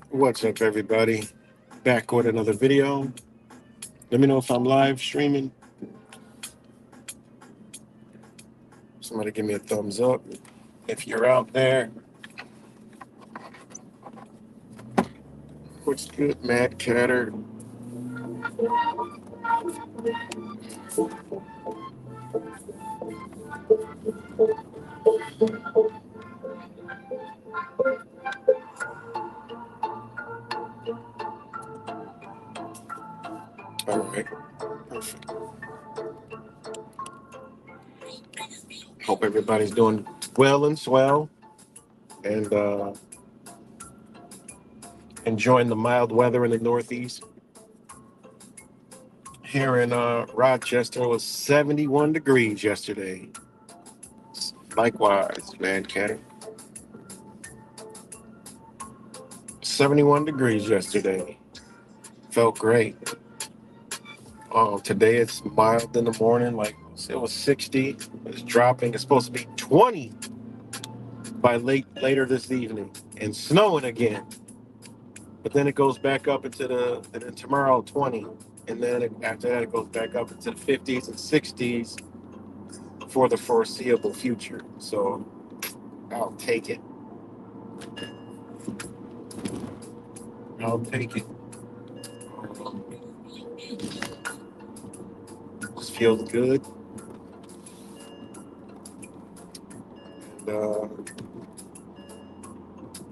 What's up, everybody? Back with another video. Let me know if I'm live streaming. Somebody give me a thumbs up if you're out there. What's good, Matt Catter? All right, perfect. Hope everybody's doing well and swell and enjoying the mild weather in the Northeast. Here in Rochester, it was 71 degrees yesterday. Likewise, man, Catter. 71 degrees yesterday. Felt great. Today it's mild in the morning, like it was 60. It's dropping. It's supposed to be 20 by later this evening and snowing again. But then it goes back up and then tomorrow 20. And then after that it goes back up into the 50s and 60s for the foreseeable future. So I'll take it. I'll take it. Just feels good. And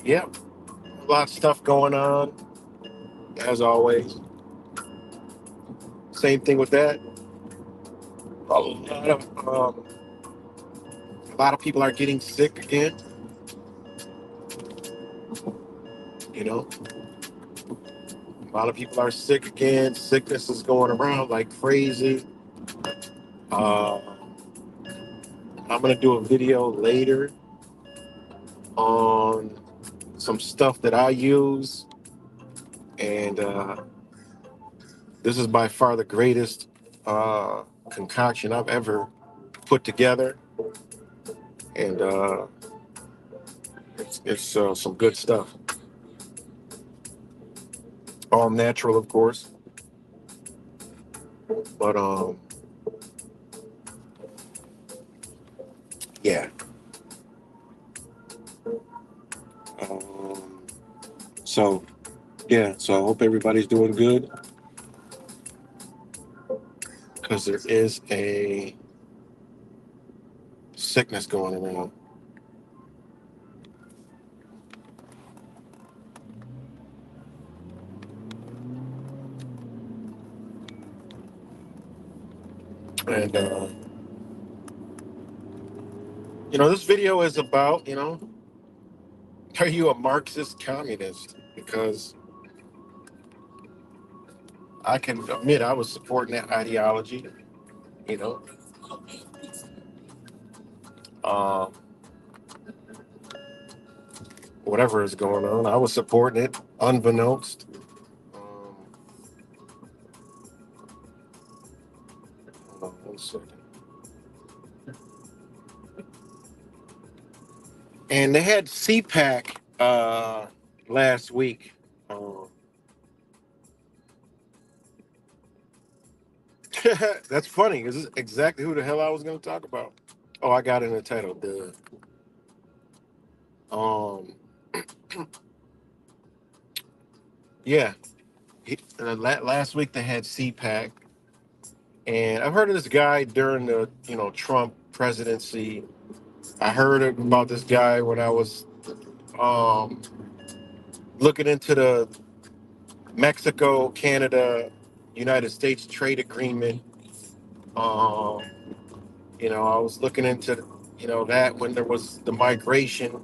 yeah, a lot of stuff going on, as always. Same thing with that. A lot of people are getting sick again. You know, a lot of people are sick again. Sickness is going around like crazy. I'm gonna do a video later on some stuff that I use, and this is by far the greatest concoction I've ever put together, and it's some good stuff. All natural, of course, but yeah. Um, so yeah, so I hope everybody's doing good, because there is a sickness going around. And this video is about, are you a Marxist communist? Because I can admit I was supporting that ideology, you know. Um, Whatever is going on, I was supporting it unbeknownst. Um, Hold on one second. And they had CPAC last week. Um, that's funny. This is exactly who the hell I was going to talk about. Oh, I got it in the title. Um, yeah. Last week they had CPAC, and I've heard of this guy during the Trump presidency. I heard about this guy when I was um, looking into the Mexico, Canada, United States trade agreement. Um, I was looking into that when there was the migration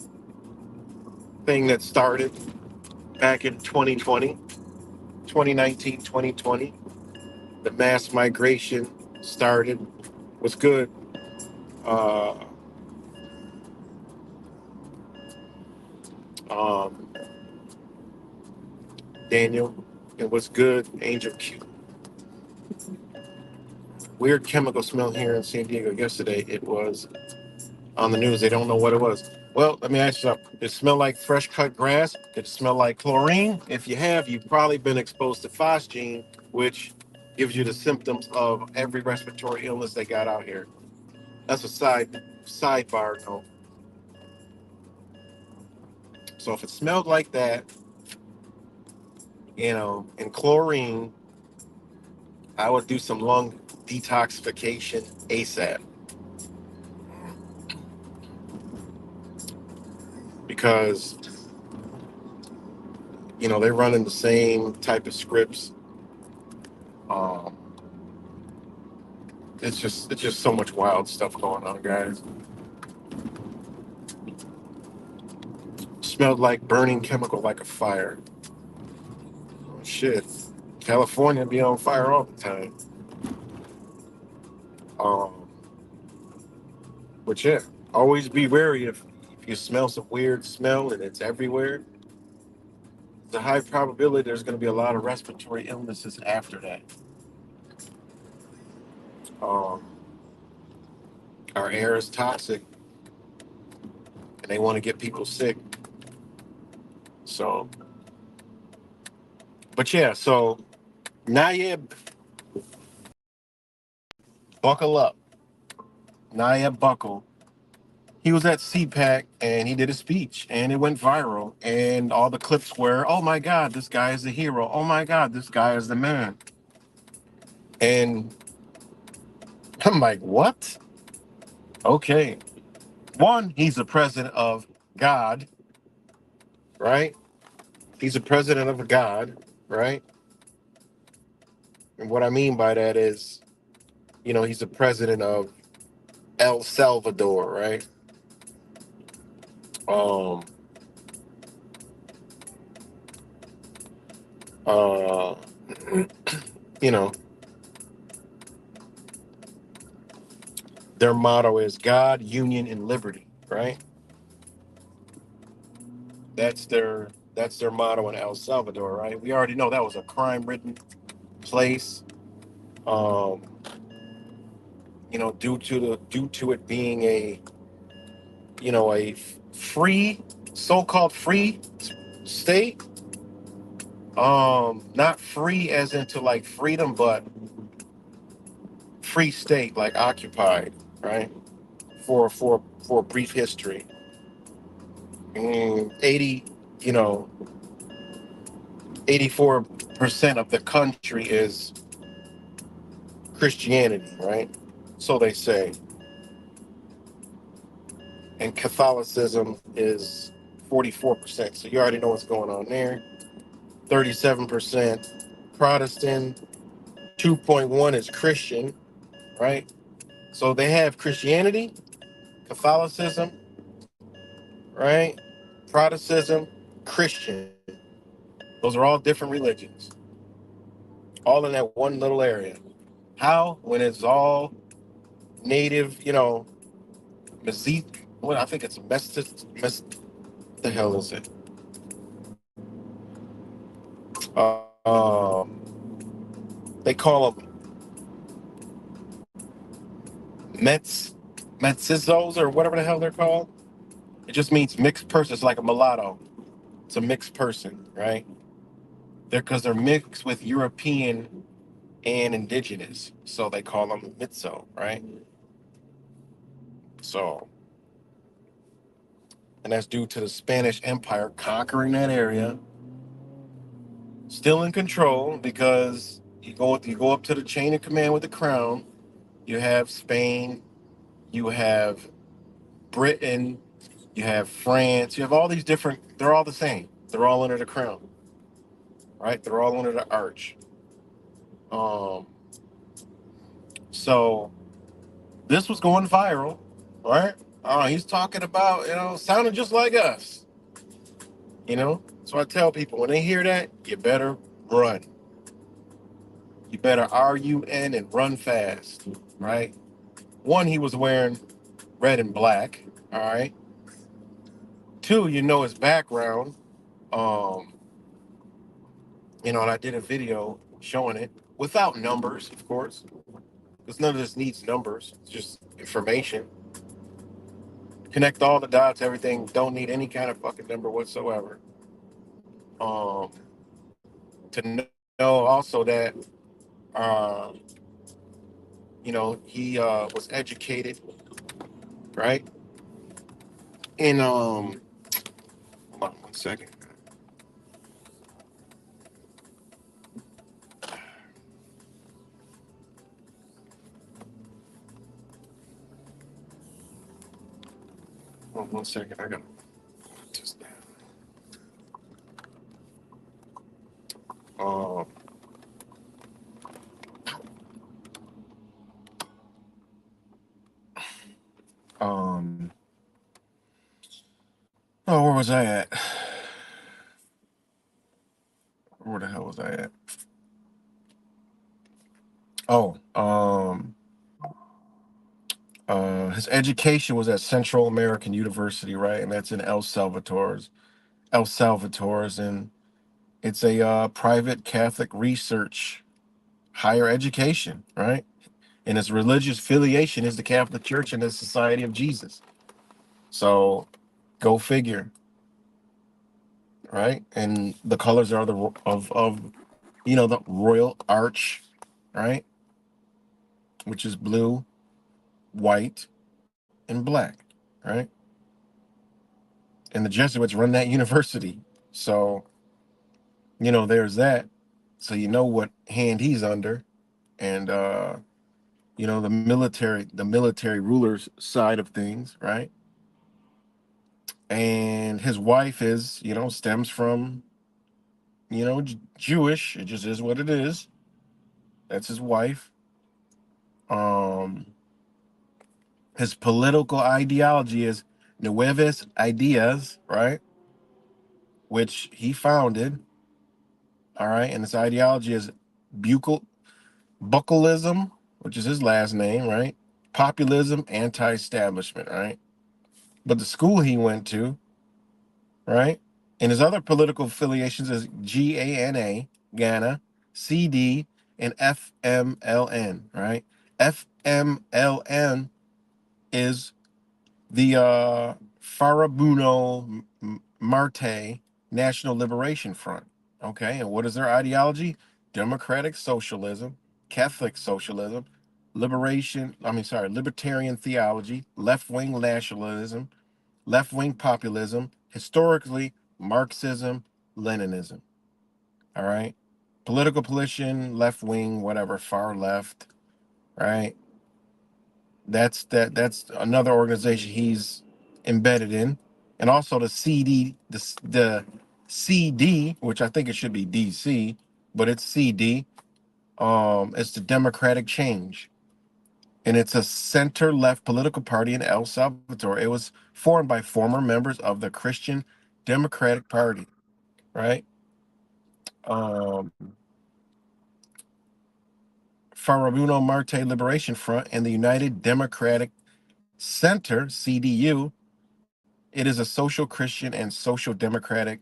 thing that started back in 2020, 2019, 2020. The mass migration started, was good. Uh, um, Daniel, it was good. Angel Q. Weird chemical smell here in San Diego yesterday. It was on the news. They don't know what it was. Well, let me ask you something. Did it smell like fresh cut grass? Did it smell like chlorine? If you have, you've probably been exposed to phosgene, which gives you the symptoms of every respiratory illness they got out here. That's a sidebar note. So if it smelled like that, and chlorine, I would do some lung detoxification ASAP, because they're running the same type of scripts. Um, it's just so much wild stuff going on, guys. Smelled like burning chemical, like a fire. Oh, shit, California be on fire all the time. Um, but yeah, always be wary if you smell some weird smell and it's everywhere. There's a high probability there's going to be a lot of respiratory illnesses after that. Um, our air is toxic, and they want to get people sick. So, but yeah, so Nayib, buckle up. Nayib Buckle. He was at CPAC and he did a speech and it went viral. And all the clips were, oh my God, this guy is the hero. Oh my God, this guy is the man. And I'm like, what? Okay. One, he's the president of God, right? He's a president of a God, right? And what I mean by that is, he's the president of El Salvador, right? Um, uh, you know, Their motto is God, Union, and Liberty, right? That's their motto in El Salvador, right? We already know that was a crime-ridden place. Um, due to it being a free, so-called free state. Not free as into like freedom, but free state, like occupied, right? For a brief history. 80, you know, 84% of the country is Christianity, right? So they say. And Catholicism is 44%. So you already know what's going on there. 37% Protestant, 2.1 is Christian, right? So they have Christianity, Catholicism, right? Protestantism, Christian. Those are all different religions, all in that one little area. How? When it's all native, Mesite. What I think it's Mest. The hell is it? They call them Mets, Mestizos or whatever the hell they're called. It just means mixed person. It's like a mulatto. It's a mixed person, right? They're mixed with European and indigenous, so they call them Mitzo, right? So, and that's due to the Spanish Empire conquering that area, still in control because you go up to the chain of command with the crown. You have Spain, you have Britain, you have France, you have all these different. They're all the same. They're all under the crown, right? They're all under the arch. Um, so this was going viral, right? He's talking about, sounding just like us, So I tell people when they hear that, you better run. You better RUN and run fast, right? One, he was wearing red and black, all right. Two, his background, um, and I did a video showing it without numbers, of course, because none of this needs numbers. It's just information. Connect all the dots, everything. Don't need any kind of fucking number whatsoever. Um, to know also that, uh, he was educated, right? And hold on 1 second. Hold on 1 second. I gotta just um um. Oh, where was I at? Where the hell was I at? Oh, his education was at Central American University, right? And that's in El Salvador's, and it's a private Catholic research higher education, right? And his religious affiliation is the Catholic Church and the Society of Jesus. So, go figure, right? And the colors are the royal arch, right? Which is blue, white, and black, right? And the Jesuits run that university. So, there's that. So you know what hand he's under. And the military ruler's side of things, right? And his wife stems from, Jewish. It just is what it is. That's his wife. Um, his political ideology is Nuevas Ideas, right? Which he founded, all right, and his ideology is buccal buckleism, which is his last name, right? populism, anti-establishment, right? But the school he went to, right, and his other political affiliations is GANA, Ghana, CD, and FMLN, right? FMLN is the Farabuno Marte National Liberation Front. Okay, and what is their ideology? Democratic socialism, Catholic socialism, libertarian theology, left wing nationalism, left wing populism, historically, Marxism, Leninism. All right, political position, left wing, whatever, far left, right? That's another organization he's embedded in, and also the CD, the CD, which I think it should be DC, but it's CD. It's the Democratic Change, and it's a center-left political party in El Salvador. It was formed by former members of the Christian Democratic Party, right? Um, Farabuno Marte Liberation Front and the United Democratic Center (CDU). It is a social Christian and social democratic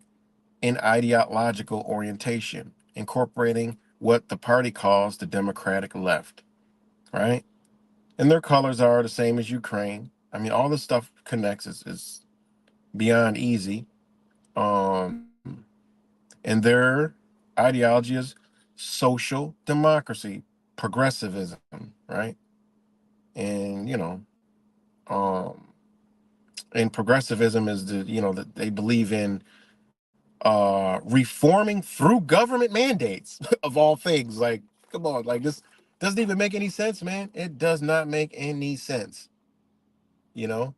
in ideological orientation, incorporating what the party calls the democratic left, right? And their colors are the same as Ukraine. I mean, all this stuff connects is beyond easy. Um, and their ideology is social democracy, progressivism, right? And um, and progressivism is that they believe in reforming through government mandates of all things. Like, come on, like this doesn't even make any sense, man. It does not make any sense. You know,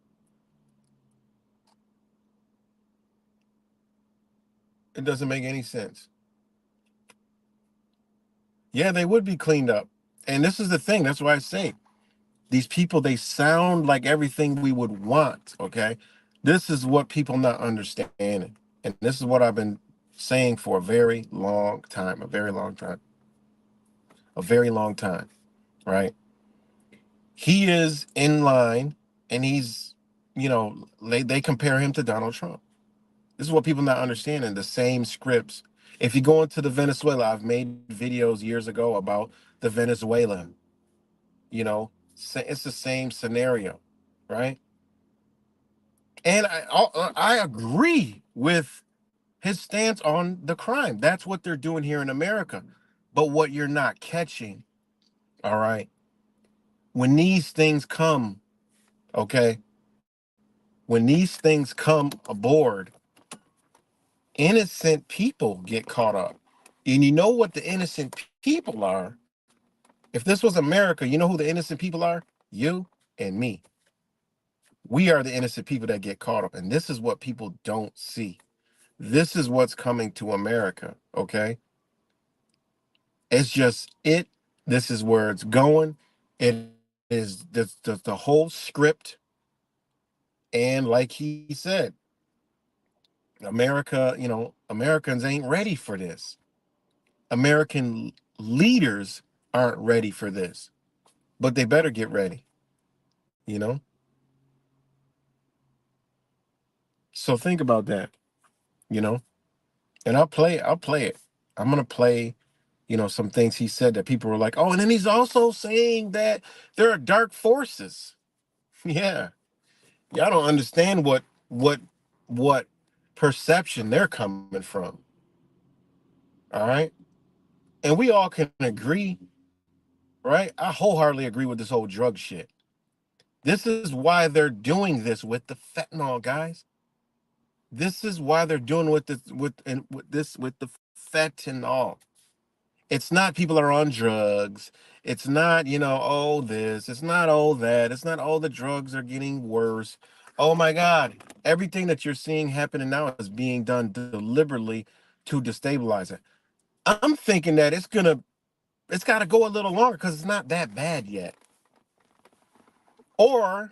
it doesn't make any sense. Yeah, they would be cleaned up. And this is the thing. That's why I say these people, they sound like everything we would want. Okay. This is what people not understanding. And this is what I've been saying for a very long time, a very long time, a very long time. Right. He is in line, and they compare him to Donald Trump. This is what people not understanding, the same scripts. If you go into the Venezuela, I've made videos years ago about the Venezuela, it's the same scenario, right? And I agree with his stance on the crime. That's what they're doing here in America. But what you're not catching, all right, when these things come, okay, when these things come aboard, innocent people get caught up. And you know what the innocent people are? If this was America, you know who the innocent people are? You and me. We are the innocent people that get caught up. And this is what people don't see. This is what's coming to America, okay? It's just this is where it's going. It is the whole script. And like he said, America, Americans ain't ready for this. American leaders aren't ready for this, but they better get ready, you know? So think about that, you know? And I'll play it. I'm gonna play, some things he said that people were like, oh, and then he's also saying that there are dark forces. Yeah. Y'all don't understand what perception they're coming from. All right. And we all can agree, right? I wholeheartedly agree with this whole drug shit. This is why they're doing this with the fentanyl, guys. This is why they're doing with the fentanyl. It's not people are on drugs. It's not, oh this, it's not all that. It's not all the drugs are getting worse. Oh my God. Everything that you're seeing happening now is being done deliberately to destabilize it. I'm thinking that it's gotta go a little longer because it's not that bad yet. Or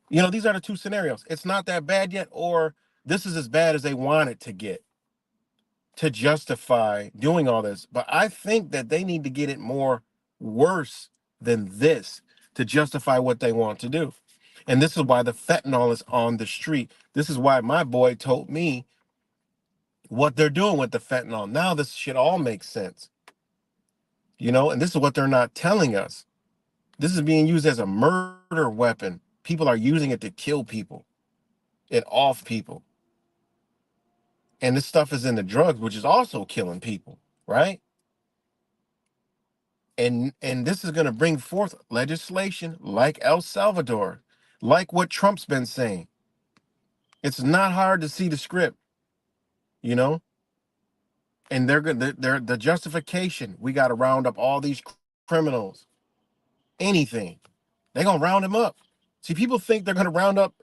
these are the two scenarios. It's not that bad yet, or this is as bad as they want it to get to justify doing all this. But I think that they need to get it more worse than this to justify what they want to do. And this is why the fentanyl is on the street. This is why my boy told me what they're doing with the fentanyl. Now this shit all makes sense. And this is what they're not telling us. This is being used as a murder weapon. People are using it to kill people and off people. And this stuff is in the drugs, which is also killing people, right? And this is going to bring forth legislation like El Salvador, like what Trump's been saying. It's not hard to see the script, you know. And they're the justification. We got to round up all these criminals. Anything, they're gonna round them up. See, people think they're gonna round up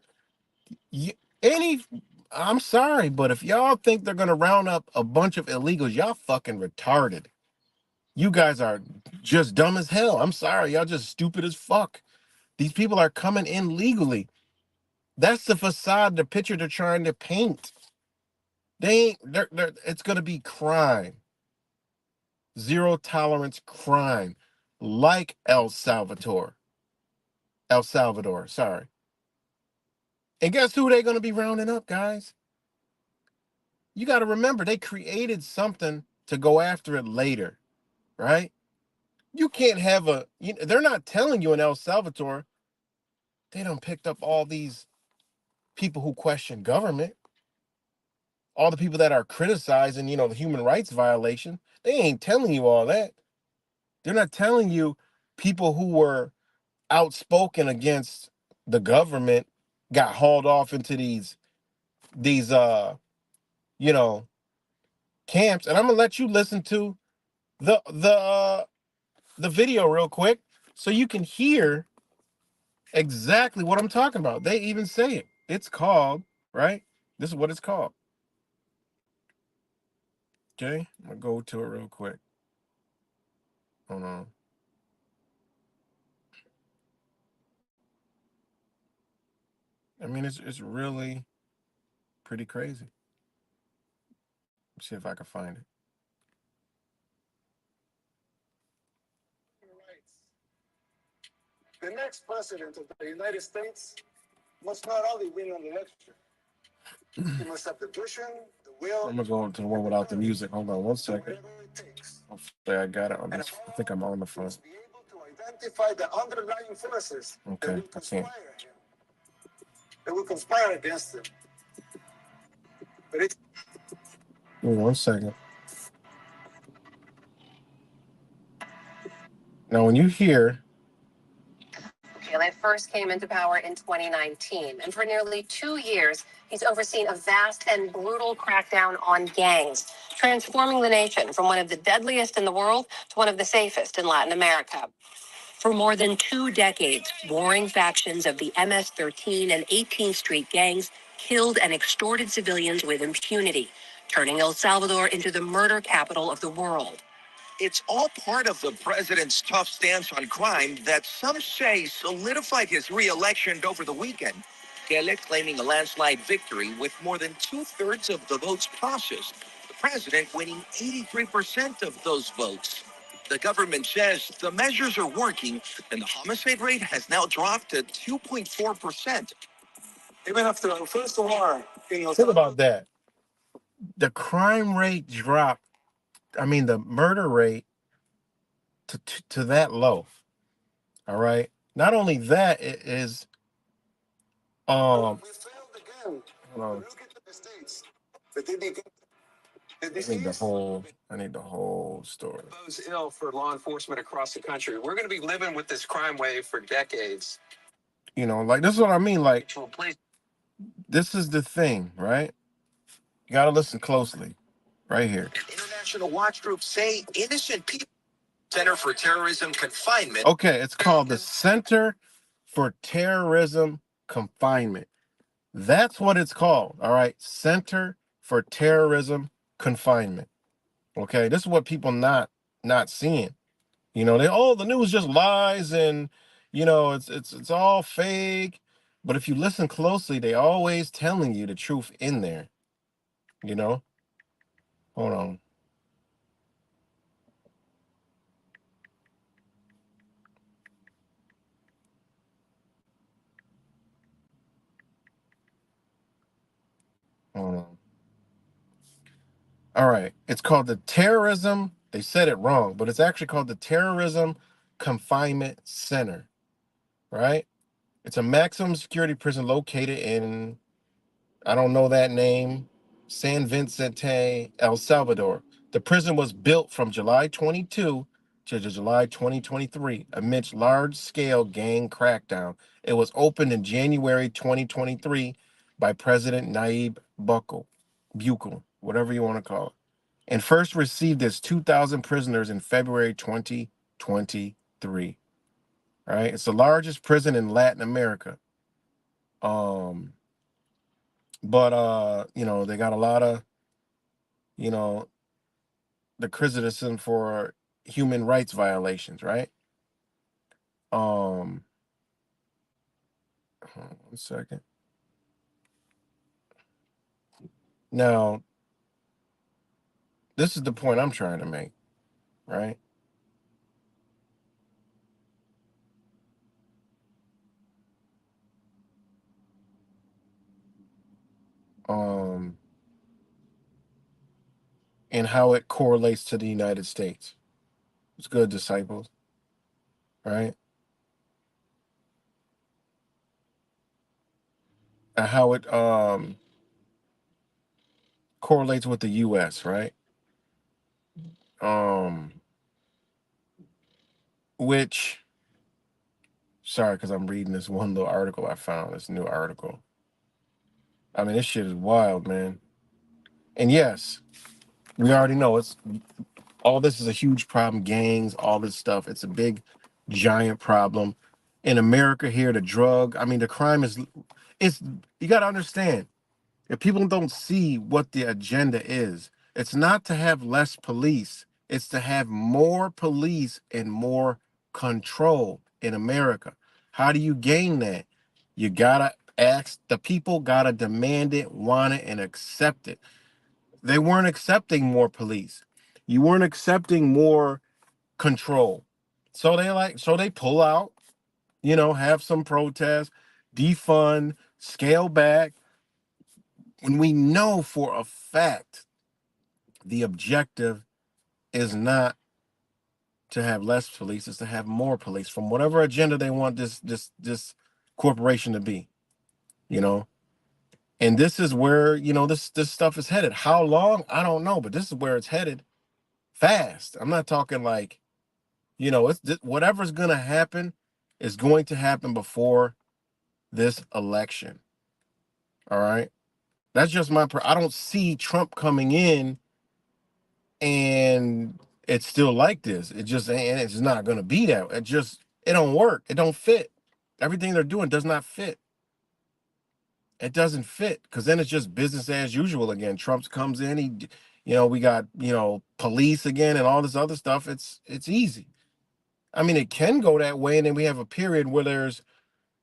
any. I'm sorry, but if y'all think they're gonna round up a bunch of illegals, y'all fucking retarded. You guys are just dumb as hell. I'm sorry, y'all just stupid as fuck. These people are coming in legally. That's the facade, the picture they're trying to paint. They ain't. It's gonna be crime, zero tolerance crime, like El Salvador. El Salvador, sorry. And guess who they're gonna be rounding up, guys? You got to remember they created something to go after it later, right? You can't have they're not telling you in El Salvador they done picked up all these people who question government, all the people that are criticizing, the human rights violation. They ain't telling you all that. They're not telling you people who were outspoken against the government got hauled off into these you know camps. And I'm gonna let you listen to the video real quick so you can hear exactly what I'm talking about. They even say it. It's called, right? This is what it's called. Okay, I'm gonna go to it real quick. Hold on. I mean, it's really pretty crazy. Let's see if I can find it. The next president of the United States must not only win an election, he must have the vision, the will. I'm gonna go to the one without the music. Hold on one second. Hopefully I got it on this. I think I'm on the phone. Be able to identify the underlying forces. Okay, I can't. That will conspire against him. But it's. Give me 1 second. Now, when you hear. They first came into power in 2019, and for nearly 2 years, he's overseen a vast and brutal crackdown on gangs, transforming the nation from one of the deadliest in the world to one of the safest in Latin America. For more than 2 decades, warring factions of the MS-13 and 18th Street gangs killed and extorted civilians with impunity, turning El Salvador into the murder capital of the world. It's all part of the president's tough stance on crime that some say solidified his re-election over the weekend. Kele claiming a landslide victory with more than 2/3 of the votes processed. The president winning 83% of those votes. The government says the measures are working, and the homicide rate has now dropped to 2.4%. Even after the first war, think about that. The crime rate dropped. I mean, the murder rate to that low. All right. Not only that, it is. We failed again. Look at the states. But they begin. I need the whole story. It bodes ill for law enforcement across the country. We're going to be living with this crime wave for decades. Like this is what I mean. Like, this is the thing, right? You got to listen closely, right here. International watch groups say innocent people. Center for Terrorism Confinement. Okay, it's called the Center for Terrorism Confinement. That's what it's called. All right, Center for Terrorism Confinement. Okay, this is what people not seeing. The news just lies and it's all fake. But if you listen closely, they always telling you the truth in there. You know. Hold on. Hold on. All right. It's called the Terrorism. They said it wrong, but it's actually called the Terrorism Confinement Center, right? It's a maximum security prison located in, I don't know that name, San Vicente, El Salvador. The prison was built from July 22 to July 2023 amidst large-scale gang crackdown. It was opened in January 2023 by President Nayib Bukele, whatever you want to call it, and first received its 2,000 prisoners in February 2023. Right? It's the largest prison in Latin America. Um, but they got a lot of, you know, the criticism for human rights violations, right? Um, hold on 1 second. Now, this is the point I'm trying to make, right? Um, and how it correlates to the United States. It's good, disciples, right? And how it correlates with the US, right? Um, which, sorry, because I'm reading this one little article I found, this new article. I mean, this shit is wild, man. And yes, we already know it's all this is a huge problem, gangs, all this stuff. It's a big, giant problem. In America here, the crime it's, you got to understand, if people don't see what the agenda is, it's not to have less police, it's to have more police and more control in America. How do you gain that? You gotta ask, the people gotta demand it, want it, and accept it. They weren't accepting more police. You weren't accepting more control. So they pull out, have some protests, defund, scale back, when we know for a fact the objective is not to have less police, it's to have more police from whatever agenda they want this corporation to be, you know. And this is where, this stuff is headed. How long? I don't know, but this is where it's headed fast. I'm not talking like, whatever's going to happen is going to happen before this election. All right? That's just I don't see Trump coming in and it's still like this. It's not going to be that. It don't work. It don't fit. Everything they're doing does not fit. It doesn't fit, because then it's just business as usual again. Trump's comes in, we got, police again and all this other stuff. It's easy. I mean, it can go that way, and then we have a period where there's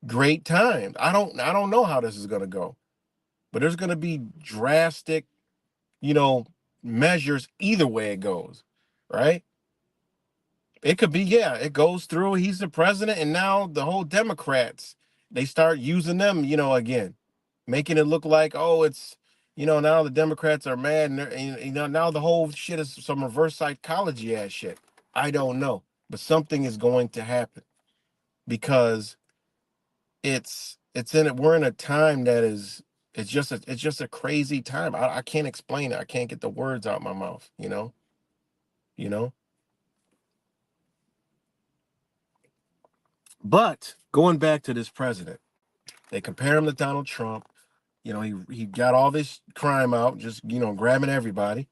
great times. I don't know how this is going to go, but there's going to be drastic, you know, measures either way it goes, right? It could be, yeah, it goes through. He's the president, and now the whole Democrats, they start using them, again, making it look like, oh, it's, now the Democrats are mad, and now the whole shit is some reverse psychology ass shit. I don't know, but something is going to happen, because we're in a time that is, it's just a crazy time. I can't explain it. I can't get the words out my mouth, you know. But going back to this president, they compare him to Donald Trump. He got all this crime out, just grabbing everybody,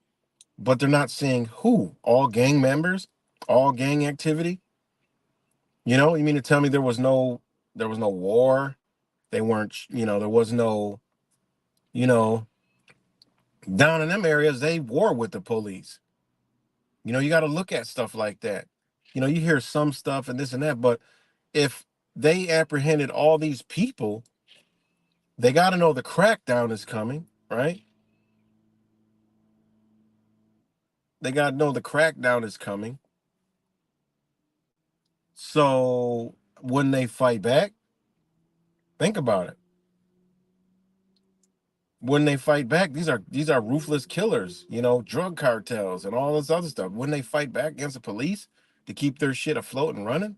but they're not saying who. All gang members, all gang activity. You mean to tell me there was no war? They weren't, there was no, you know, down in them areas, they war with the police. You got to look at stuff like that. You hear some stuff and this and that, but if they apprehended all these people, they got to know the crackdown is coming, right? They got to know the crackdown is coming. So when they fight back, think about it. Wouldn't they fight back? These are ruthless killers, drug cartels and all this other stuff. Wouldn't they fight back against the police to keep their shit afloat and running?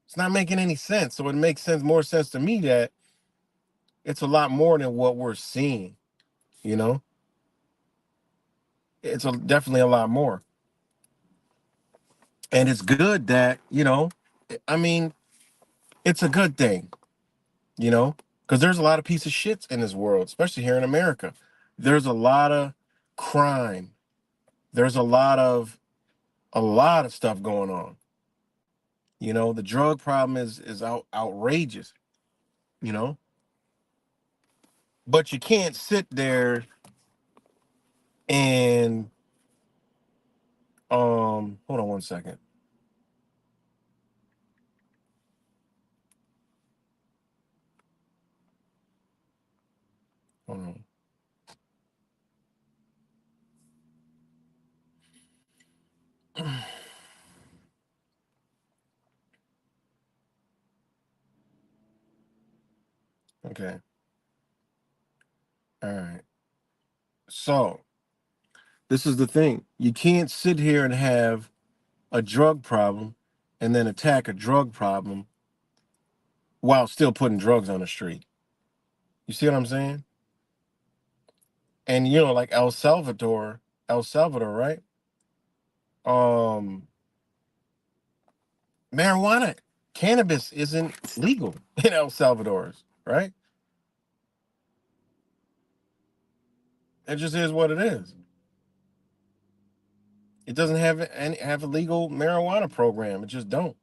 It's not making any sense. So it makes more sense to me that it's a lot more than what we're seeing. You know, it's definitely a lot more, and it's good that I mean, it's a good thing, because there's a lot of piece of shits in this world, especially here in America. There's a lot of crime. There's a lot of stuff going on. The drug problem is outrageous. You know, but you can't sit there and hold on one second. Hold on. Okay. All right. So this is the thing. You can't sit here and have a drug problem and then attack a drug problem while still putting drugs on the street. You see what I'm saying? And like El Salvador, right? Um, marijuana, cannabis isn't legal in El Salvador, right? It just is what it is. It doesn't have a legal marijuana program. It just don't.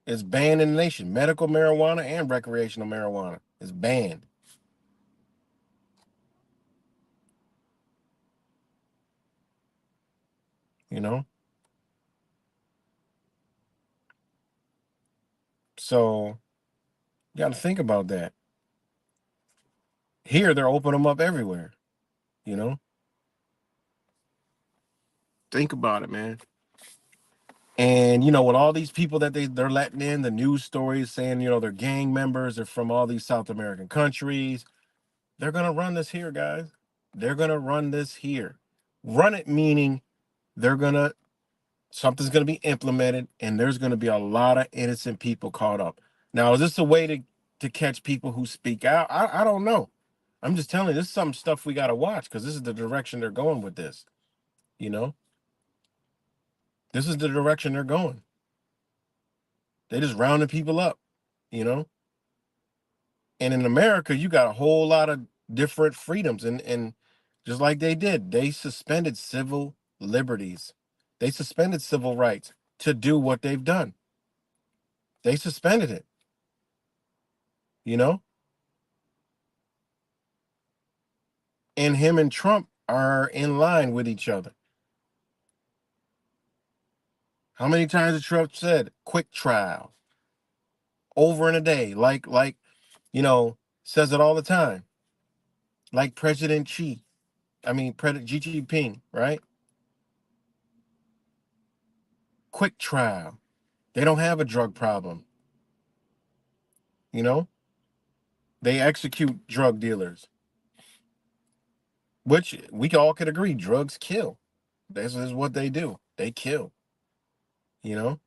It's banned in the nation. Medical marijuana and recreational marijuana is banned. You know, so you got to think about that. Here, they're opening them up everywhere. You know, think about it, man. And with all these people that they're letting in, the news stories saying they're gang members, they're from all these South American countries. They're gonna run this here, guys. They're gonna run this here. Run it meaning they're gonna something's gonna be implemented, and there's gonna be a lot of innocent people caught up. Now, is this a way to catch people who speak out? I don't know. I'm just telling you, this is some stuff we gotta watch because this is the direction they're going with this. You know, this is the direction they're going. They just rounding people up. You know, and in America, you got a whole lot of different freedoms, and just like they suspended civil liberties, they suspended civil rights to do what they've done. They suspended it. You know, and him and Trump are in line with each other. How many times has Trump said quick trial over in a day? Says it all the time. Like President President Xi Jinping, right? Quick trial. They don't have a drug problem. You know, they execute drug dealers, which we all could agree drugs kill. This is what they do. They kill, you know?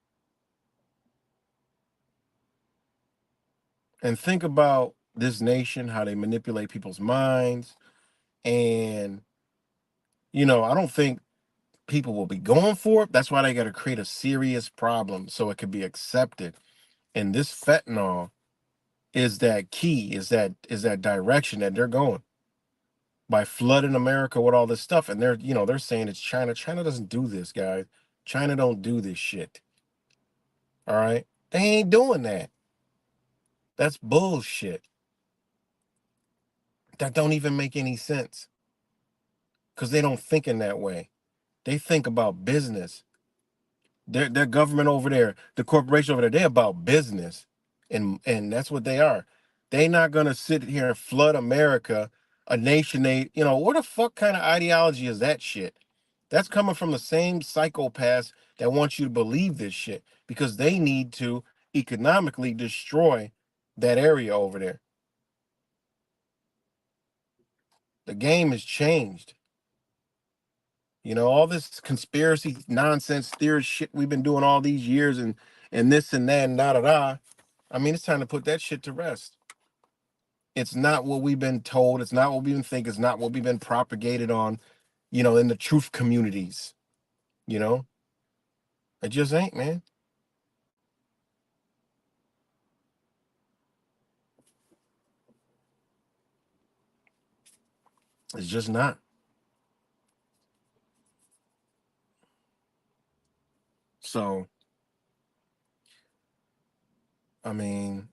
And think about this nation, how they manipulate people's minds. And, I don't think people will be going for it. That's why they got to create a serious problem so it could be accepted. And this fentanyl is that key, is that direction that they're going by flooding America with all this stuff. And they're saying it's China. China doesn't do this, guys. China don't do this shit. All right. They ain't doing that. That's bullshit. That don't even make any sense. Because they don't think in that way. They think about business. Their government over there, the corporation over there, they're about business. And that's what they are. They not gonna sit here and flood America, a nation what the fuck kind of ideology is that shit? That's coming from the same psychopaths that want you to believe this shit because they need to economically destroy that area over there. The game has changed. All this conspiracy nonsense theory shit we've been doing all these years, and this and that and da da da. I mean, it's time to put that shit to rest. It's not what we've been told. It's not what we've been thinking. It's not what we've been propagated on, in the truth communities. You know, it just ain't, man. It's just not. So, I mean,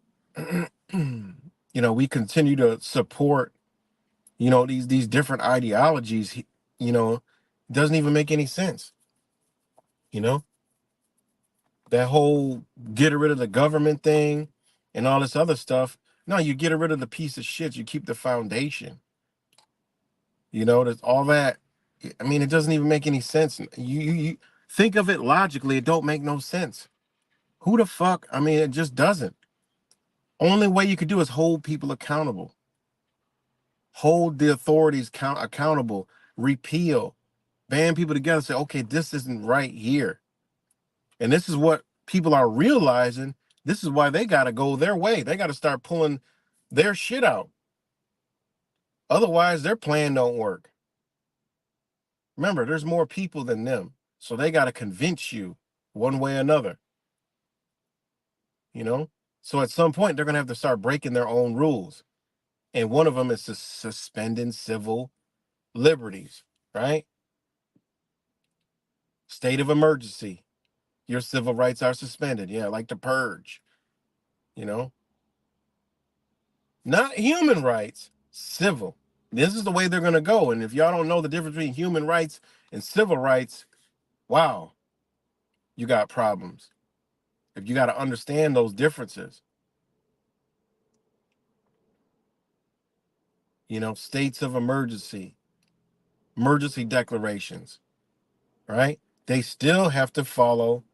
we continue to support, these different ideologies. It doesn't even make any sense. You know, that whole get rid of the government thing and all this other stuff. No, you get rid of the piece of shit. You keep the foundation. There's all that. I mean, it doesn't even make any sense. You think of it logically, it don't make no sense. Who the fuck? I mean, it just doesn't. Only way you could do is hold people accountable. Hold the authorities accountable. Repeal. Band people together. Say, okay, this isn't right here. And this is what people are realizing. This is why they got to go their way. They got to start pulling their shit out. Otherwise, their plan don't work. Remember, there's more people than them. So they got to convince you one way or another. So at some point, they're going to have to start breaking their own rules. And one of them is suspending civil liberties, right? State of emergency. Your civil rights are suspended. Yeah, like the purge, you know? Not human rights, civil. This is the way they're going to go. And if y'all don't know the difference between human rights and civil rights, wow, you got problems. If you got to understand those differences, states of emergency, emergency declarations, right? They still have to follow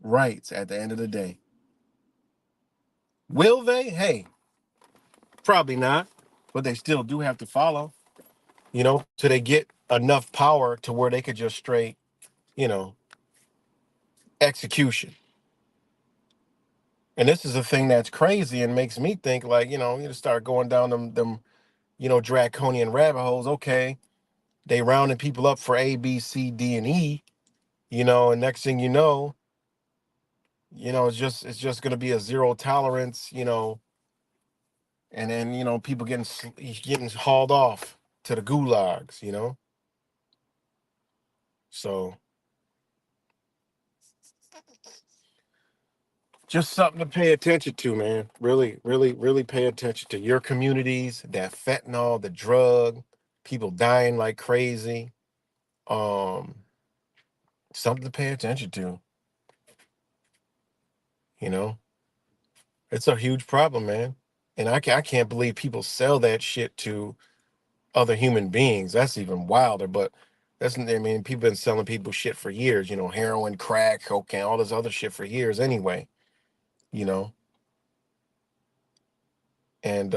rights at the end of the day. Will they? Hey, probably not, but they still do have to follow, till they get enough power to where they could just straight, you know, execution. And this is a thing that's crazy and makes me think like, you start going down them, draconian rabbit holes. Okay, they rounding people up for A, B, C, D, and E, and next thing it's just gonna be a zero tolerance, and then people getting hauled off to the gulags, So just something to pay attention to, man. Really, really, really pay attention to your communities, that fentanyl, the drug, people dying like crazy. Um, Something to pay attention to, you know. It's a huge problem, man. And I can't believe people sell that shit to other human beings. That's even wilder, but I mean, people been selling people shit for years, heroin, crack, cocaine, all this other shit for years anyway, you know, and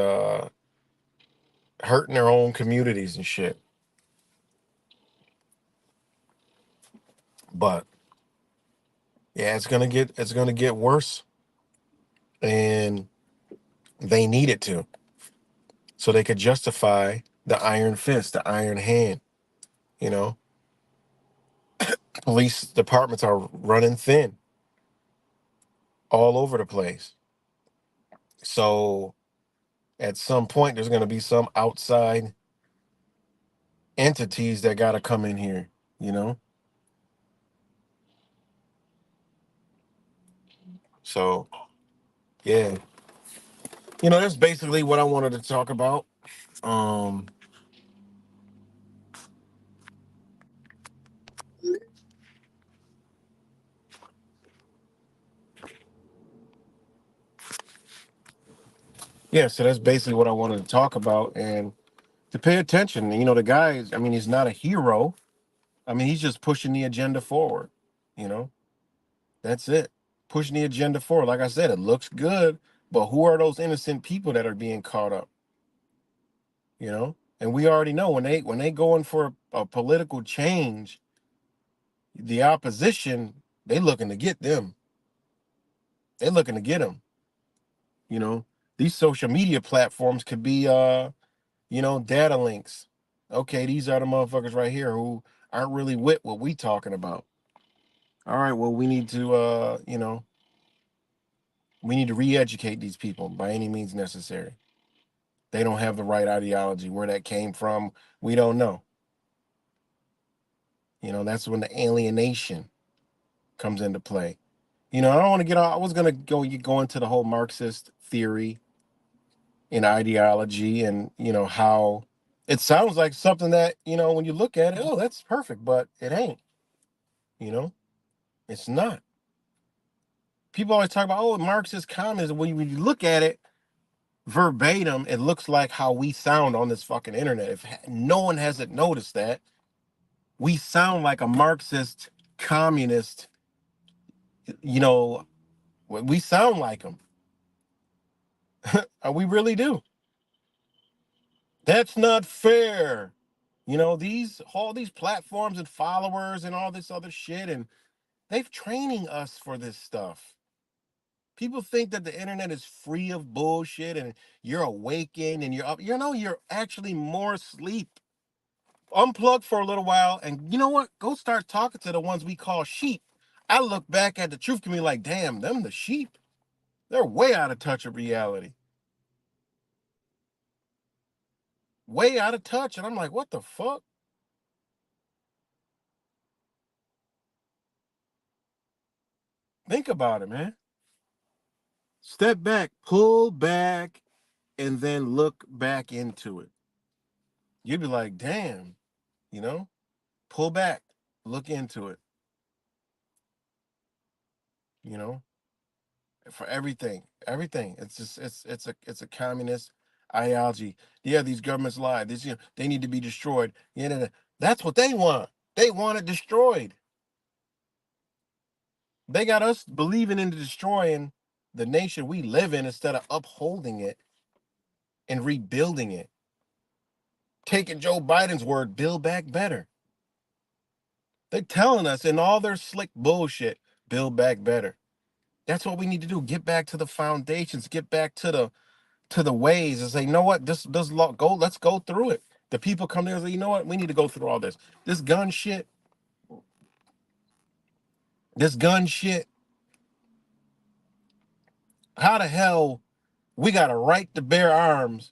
hurting their own communities and shit. But yeah, it's gonna get worse, and they need it to, so they could justify the iron fist, the iron hand. You know, police departments are running thin all over the place. So at some point, there's gonna be some outside entities that gotta come in here. You know, so yeah, that's basically what I wanted to talk about. Um, yeah, so that's basically what I wanted to talk about, and to pay attention. The guy is, I mean, he's not a hero. I mean, he's just pushing the agenda forward. You know, that's it. Pushing the agenda forward. Like I said, it looks good, but who are those innocent people that are being caught up? And we already know when they go in for a political change, the opposition, they looking to get them. They looking to get them. You know, these social media platforms could be data links. Okay, these are the motherfuckers right here who aren't really with what we talking about. All right, well, we need to we need to re-educate these people by any means necessary. They don't have the right ideology. Where that came from, we don't know. That's when the alienation comes into play. I don't want to get on. I was gonna go into the whole Marxist theory and ideology, and how it sounds like something that when you look at it, oh, that's perfect, but it ain't. You know, it's not. People always talk about, oh, Marxist communism. When you look at it verbatim, it looks like how we sound on this fucking internet. If no one hasn't noticed that, we sound like a Marxist communist. You know, we sound like them. We really do. That's not fair. These all these platforms and followers and all this other shit, and they've training us for this stuff. People think that the internet is free of bullshit and you're awakened and you're up. You're actually more asleep. Unplug for a little while, and you know what? Go start talking to the ones we call sheep. I look back at the truth community like, damn, them the sheep. They're way out of touch of reality. Way out of touch. And I'm like, what the fuck? Think about it, man. Step back, pull back, and then look back into it. You'd be like, damn, you know, pull back, look into it, you know, for everything, everything. It's just, it's a communist ideology. Yeah, these governments lie. They need to be destroyed. That's what they want. They want it destroyed. They got us believing in destroying the nation we live in instead of upholding it and rebuilding it. Taking Joe Biden's word, build back better. They're telling us in all their slick bullshit, build back better. That's what we need to do. Get back to the foundations. Get back to the ways and say, you know what? Go. Let's go through it. The people come there and say, you know what? We need to go through all this. This gun shit. This gun shit. How the hell we got a right to bear arms,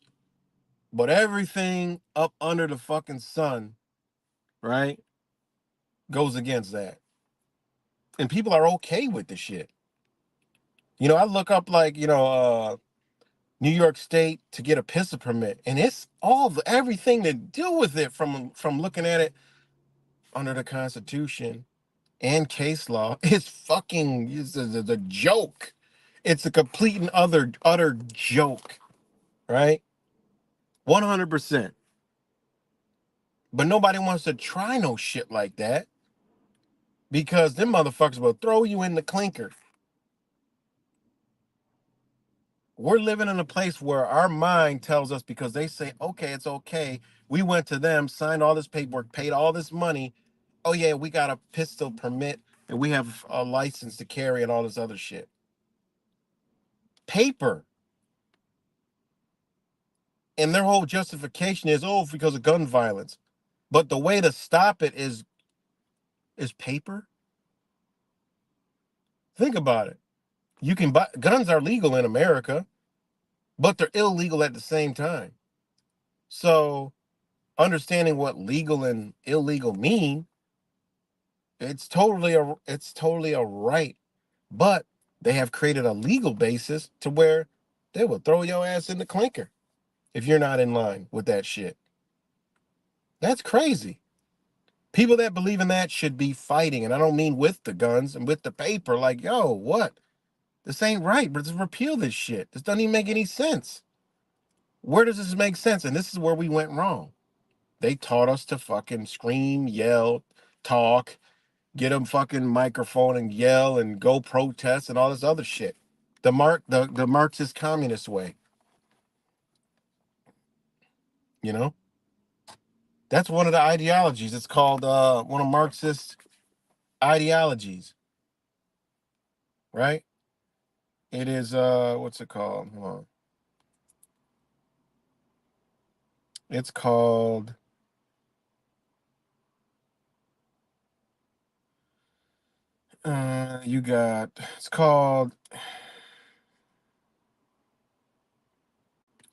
but everything up under the fucking sun, right, goes against that. And people are okay with the shit. I look up like, New York State to get a pistol permit, and it's everything to do with it from looking at it under the Constitution and case law. It's a joke. It's a complete and utter joke, right? 100%. But nobody wants to try no shit like that because them motherfuckers will throw you in the clinker. We're living in a place where our mind tells us, because they say, okay, it's okay. We went to them, signed all this paperwork, paid all this money. Oh, yeah, we got a pistol permit and we have a license to carry and all this other shit. Paper. And their whole justification is, oh, because of gun violence. But the way to stop it is paper. Think about it. You can buy guns are legal in America, but they're illegal at the same time. So understanding what legal and illegal mean, it's totally a right, but they have created a legal basis to where they will throw your ass in the clinker if you're not in line with that shit. That's crazy. People that believe in that should be fighting, and I don't mean with the guns and with the paper. Like, yo, what? This ain't right. But just repeal this shit. This doesn't even make any sense. Where does this make sense? And this is where we went wrong. They taught us to fucking scream, yell, talk, get a fucking microphone and yell and go protest and all this other shit. The Marxist communist way, you know? That's one of the ideologies. It's called one of Marxist ideologies, right? It is what's it called? Hold on. It's called you got it's called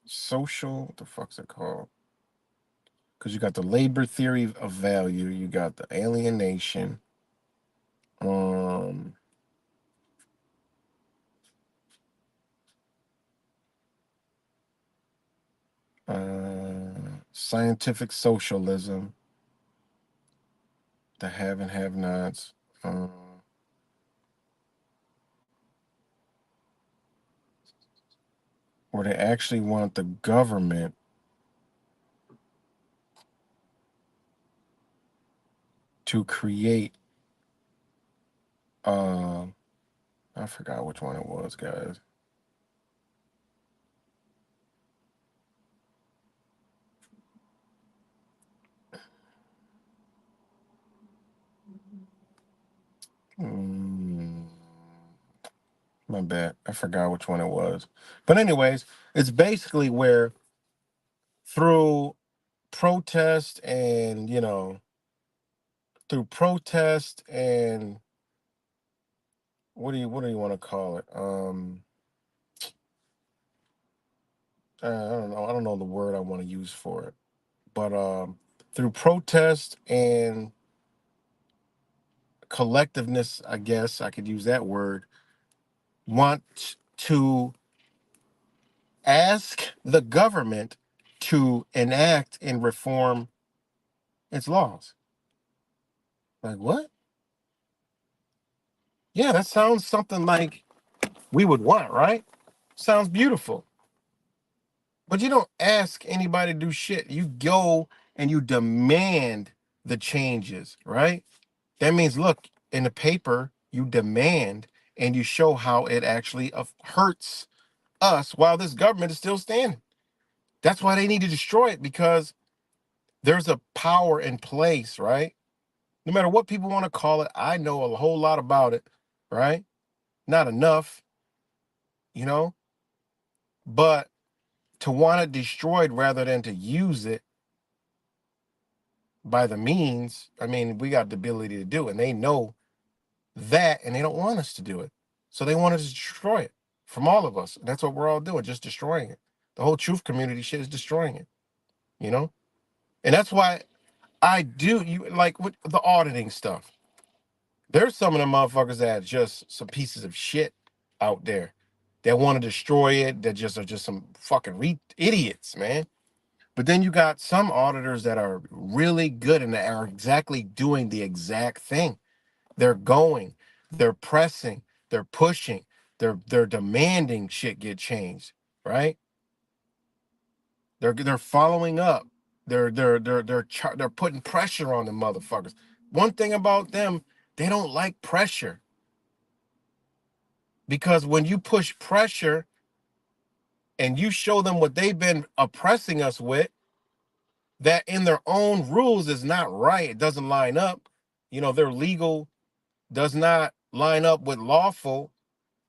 social, what the fuck's it called? Because you got the labor theory of value, you got the alienation, um scientific socialism, the have and have nots, where they actually want the government to create uh I forgot which one it was, guys. Mm, my bad. I forgot which one it was. But anyways, it's basically where through protest and, through protest and what do you want to call it? I don't know. I don't know the word I want to use for it. But through protest and collectiveness, I guess I could use that word, want to ask the government to enact and reform its laws. Like what? Yeah, that sounds something like we would want, right? Sounds beautiful. But you don't ask anybody to do shit. You go and you demand the changes, right? That means, look, in the paper, you demand and you show how it actually hurts us while this government is still standing. That's why they need to destroy it, because there's a power in place, right? No matter what people want to call it, I know a whole lot about it, right? Not enough, you know, but to want it destroyed rather than to use it by the means, I mean, we got the ability to do it, and they know that, and they don't want us to do it. So they want us to destroy it from all of us. That's what we're all doing, just destroying it. The whole truth community shit is destroying it, you know? And that's why I do, you like with the auditing stuff. There's some of them motherfuckers that are just some pieces of shit out there that want to destroy it, that just are just some fucking idiots, man. But then you got some auditors that are really good and that are exactly doing the exact thing. They're going, they're pressing, they're pushing, they're demanding shit get changed, right? They're following up. They're putting pressure on the motherfuckers. One thing about them, they don't like pressure, because when you push pressure and you show them what they've been oppressing us with, that in their own rules is not right, it doesn't line up, their legal does not line up with lawful,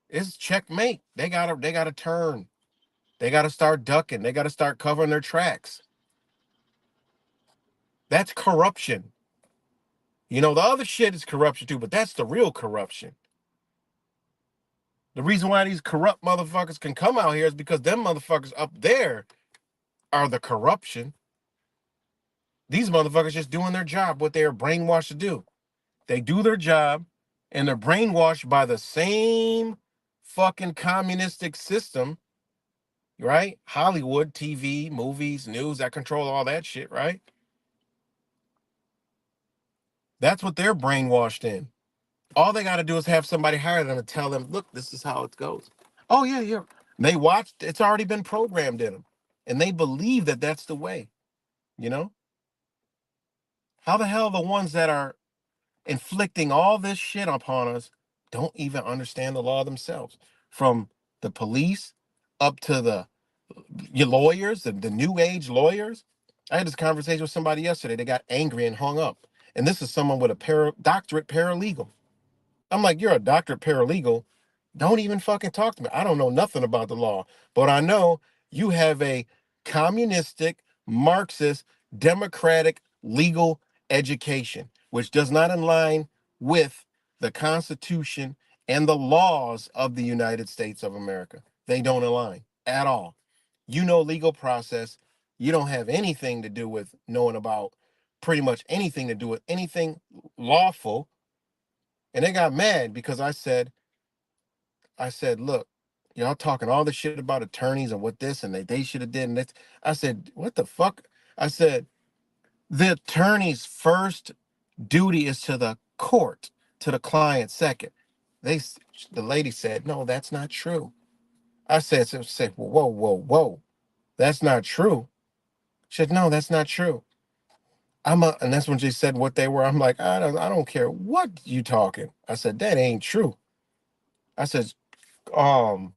it's checkmate. They gotta turn. They gotta start ducking. They gotta start covering their tracks. That's corruption. The other shit is corruption too, but that's the real corruption. The reason why these corrupt motherfuckers can come out here is because them motherfuckers up there are the corruption. These motherfuckers just doing their job, what they are brainwashed to do. They do their job, and they're brainwashed by the same fucking communistic system, right? Hollywood, TV, movies, news that control all that shit, right? That's what they're brainwashed in. All they got to do is have somebody hire them to tell them, look, this is how it goes. Oh, yeah, yeah. They watched, it's already been programmed in them. And they believe that that's the way, you know? How the hell the ones that are inflicting all this shit upon us don't even understand the law themselves? From the police up to the your lawyers, the new age lawyers, I had this conversation with somebody yesterday. They got angry and hung up. And this is someone with a doctorate paralegal. I'm like, you're a doctorate paralegal. Don't even fucking talk to me. I don't know nothing about the law, but I know you have a communistic, Marxist, democratic legal education, which does not align with the Constitution and the laws of the United States of America. They don't align at all. You know, legal process. You don't have anything to do with knowing about pretty much anything to do with anything lawful. And they got mad because I said, look, y'all talking all this shit about attorneys and what this and they should have did and this. I said, what the fuck? I said, the attorney's first duty is to the court, to the client second. They, the lady said, no, that's not true. I said, whoa, whoa, whoa, that's not true. She said, no, that's not true. And that's when she said what they were. I'm like, I don't care what you talking. I said, that ain't true. I said, um,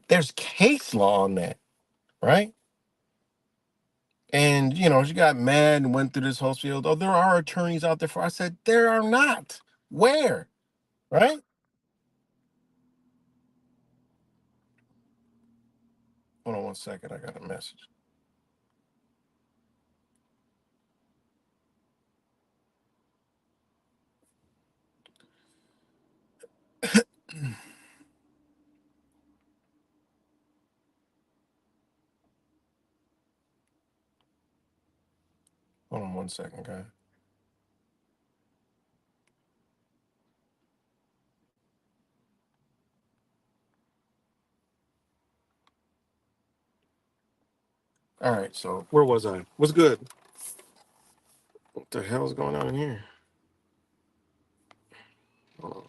there's case law on that, right? And she got mad and went through this whole field. Oh, there are attorneys out there for. I said there are not. Where, right? Hold on one second. I got a message. Hold on one second, guys. All right. So where was I? What's good? What the hell's going on in here? Hold on.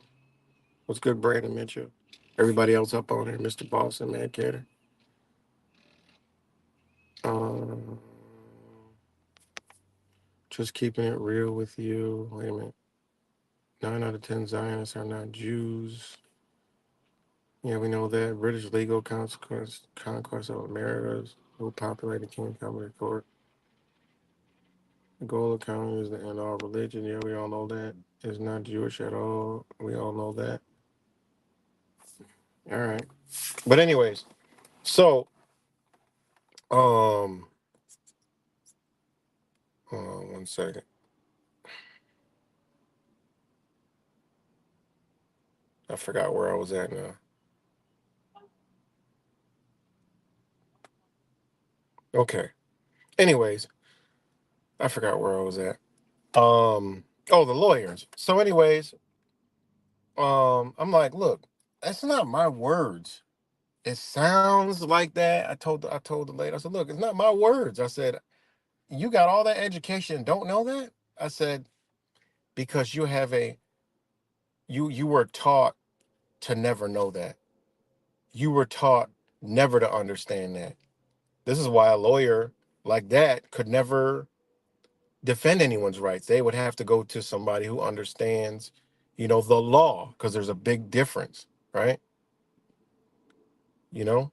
What's good, Brandon Mitchell? Everybody else up on here, Mr. Boston, Mad Catter. Um, just keeping it real with you. Wait a minute. 9 out of 10 Zionists are not Jews. Yeah, we know that. British legal conquest of America will populate the King Common Court. The goal of communism is the end of all religion. Yeah, we all know that. It's not Jewish at all. We all know that. All right. But anyways, so um hold on one second. I forgot where I was at now. Okay. Anyways, I forgot where I was at. Oh, the lawyers. So anyways, I'm like, look, that's not my words. It sounds like that. I told the lady, I said, look, it's not my words. I said, you got all that education and don't know that? I said, because you were taught to never know that. You were taught never to understand that. This is why a lawyer like that could never defend anyone's rights. They would have to go to somebody who understands, the law, because there's a big difference, right? You know?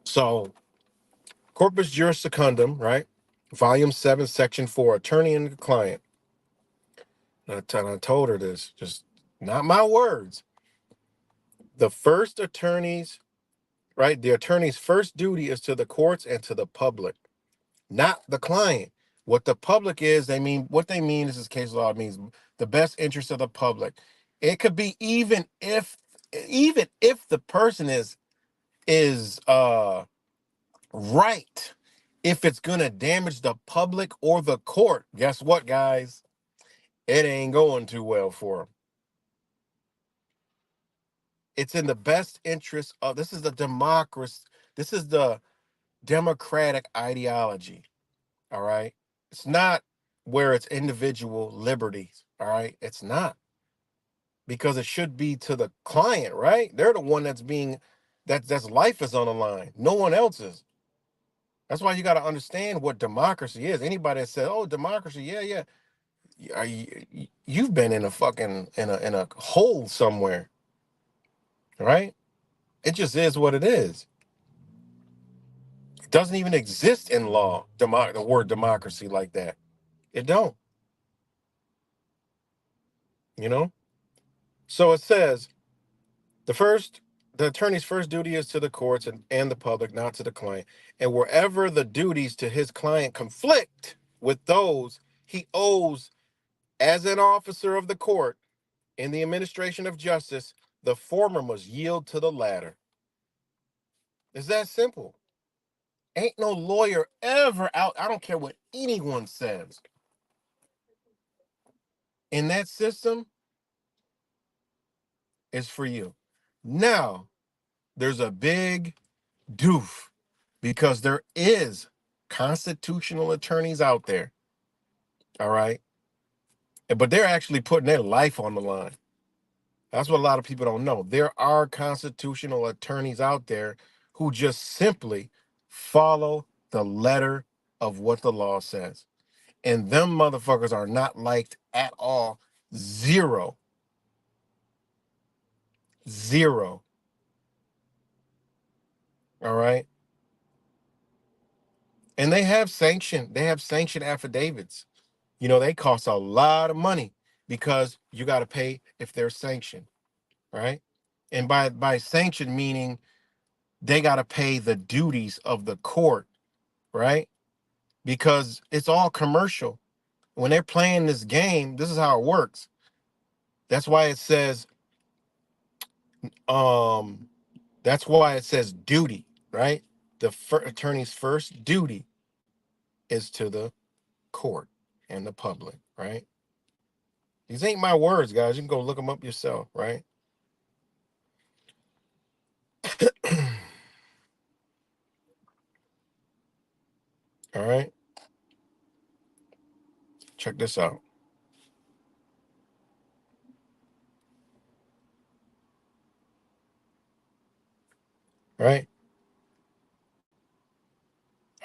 So Corpus Juris Secundum, right? Volume 7, Section 4, attorney and client. And I told her this, just not my words. The first attorney's, right? The attorney's first duty is to the courts and to the public, not the client. What the public is, what they mean is this case law means the best interest of the public. It could be even if the person is right. If it's gonna damage the public or the court, guess what, guys? It ain't going too well for them. It's in the best interest of this is the democracy. This is the democratic ideology. All right. It's not where it's individual liberties. All right. It's not because it should be to the client, right? They're the one that's life is on the line. No one else's. That's why you got to understand what democracy is. Anybody that says, "Oh, democracy," yeah, yeah, you've been in a fucking in a hole somewhere, right? It just is what it is. It doesn't even exist in law, the word democracy like that. It don't, you know? So it says the first the attorney's first duty is to the courts and the public, not to the client. And wherever the duties to his client conflict with those he owes as an officer of the court in the administration of justice, the former must yield to the latter. It's that simple. Ain't no lawyer ever out. I don't care what anyone says. In that system is for you. Now, there's a big doof because there is constitutional attorneys out there. All right. But they're actually putting their life on the line. That's what a lot of people don't know. There are constitutional attorneys out there who just simply follow the letter of what the law says. And them motherfuckers are not liked at all. Zero. Zero. All right. And they have sanction affidavits. You know, they cost a lot of money because you got to pay if they're sanctioned, right? And by sanction meaning they got to pay the duties of the court, right? Because it's all commercial. When they're playing this game, this is how it works. That's why it says um that's why it says duty, right? The attorney's first duty is to the court and the public, right? These ain't my words, guys. You can go look them up yourself, right? All right. Check this out. Right?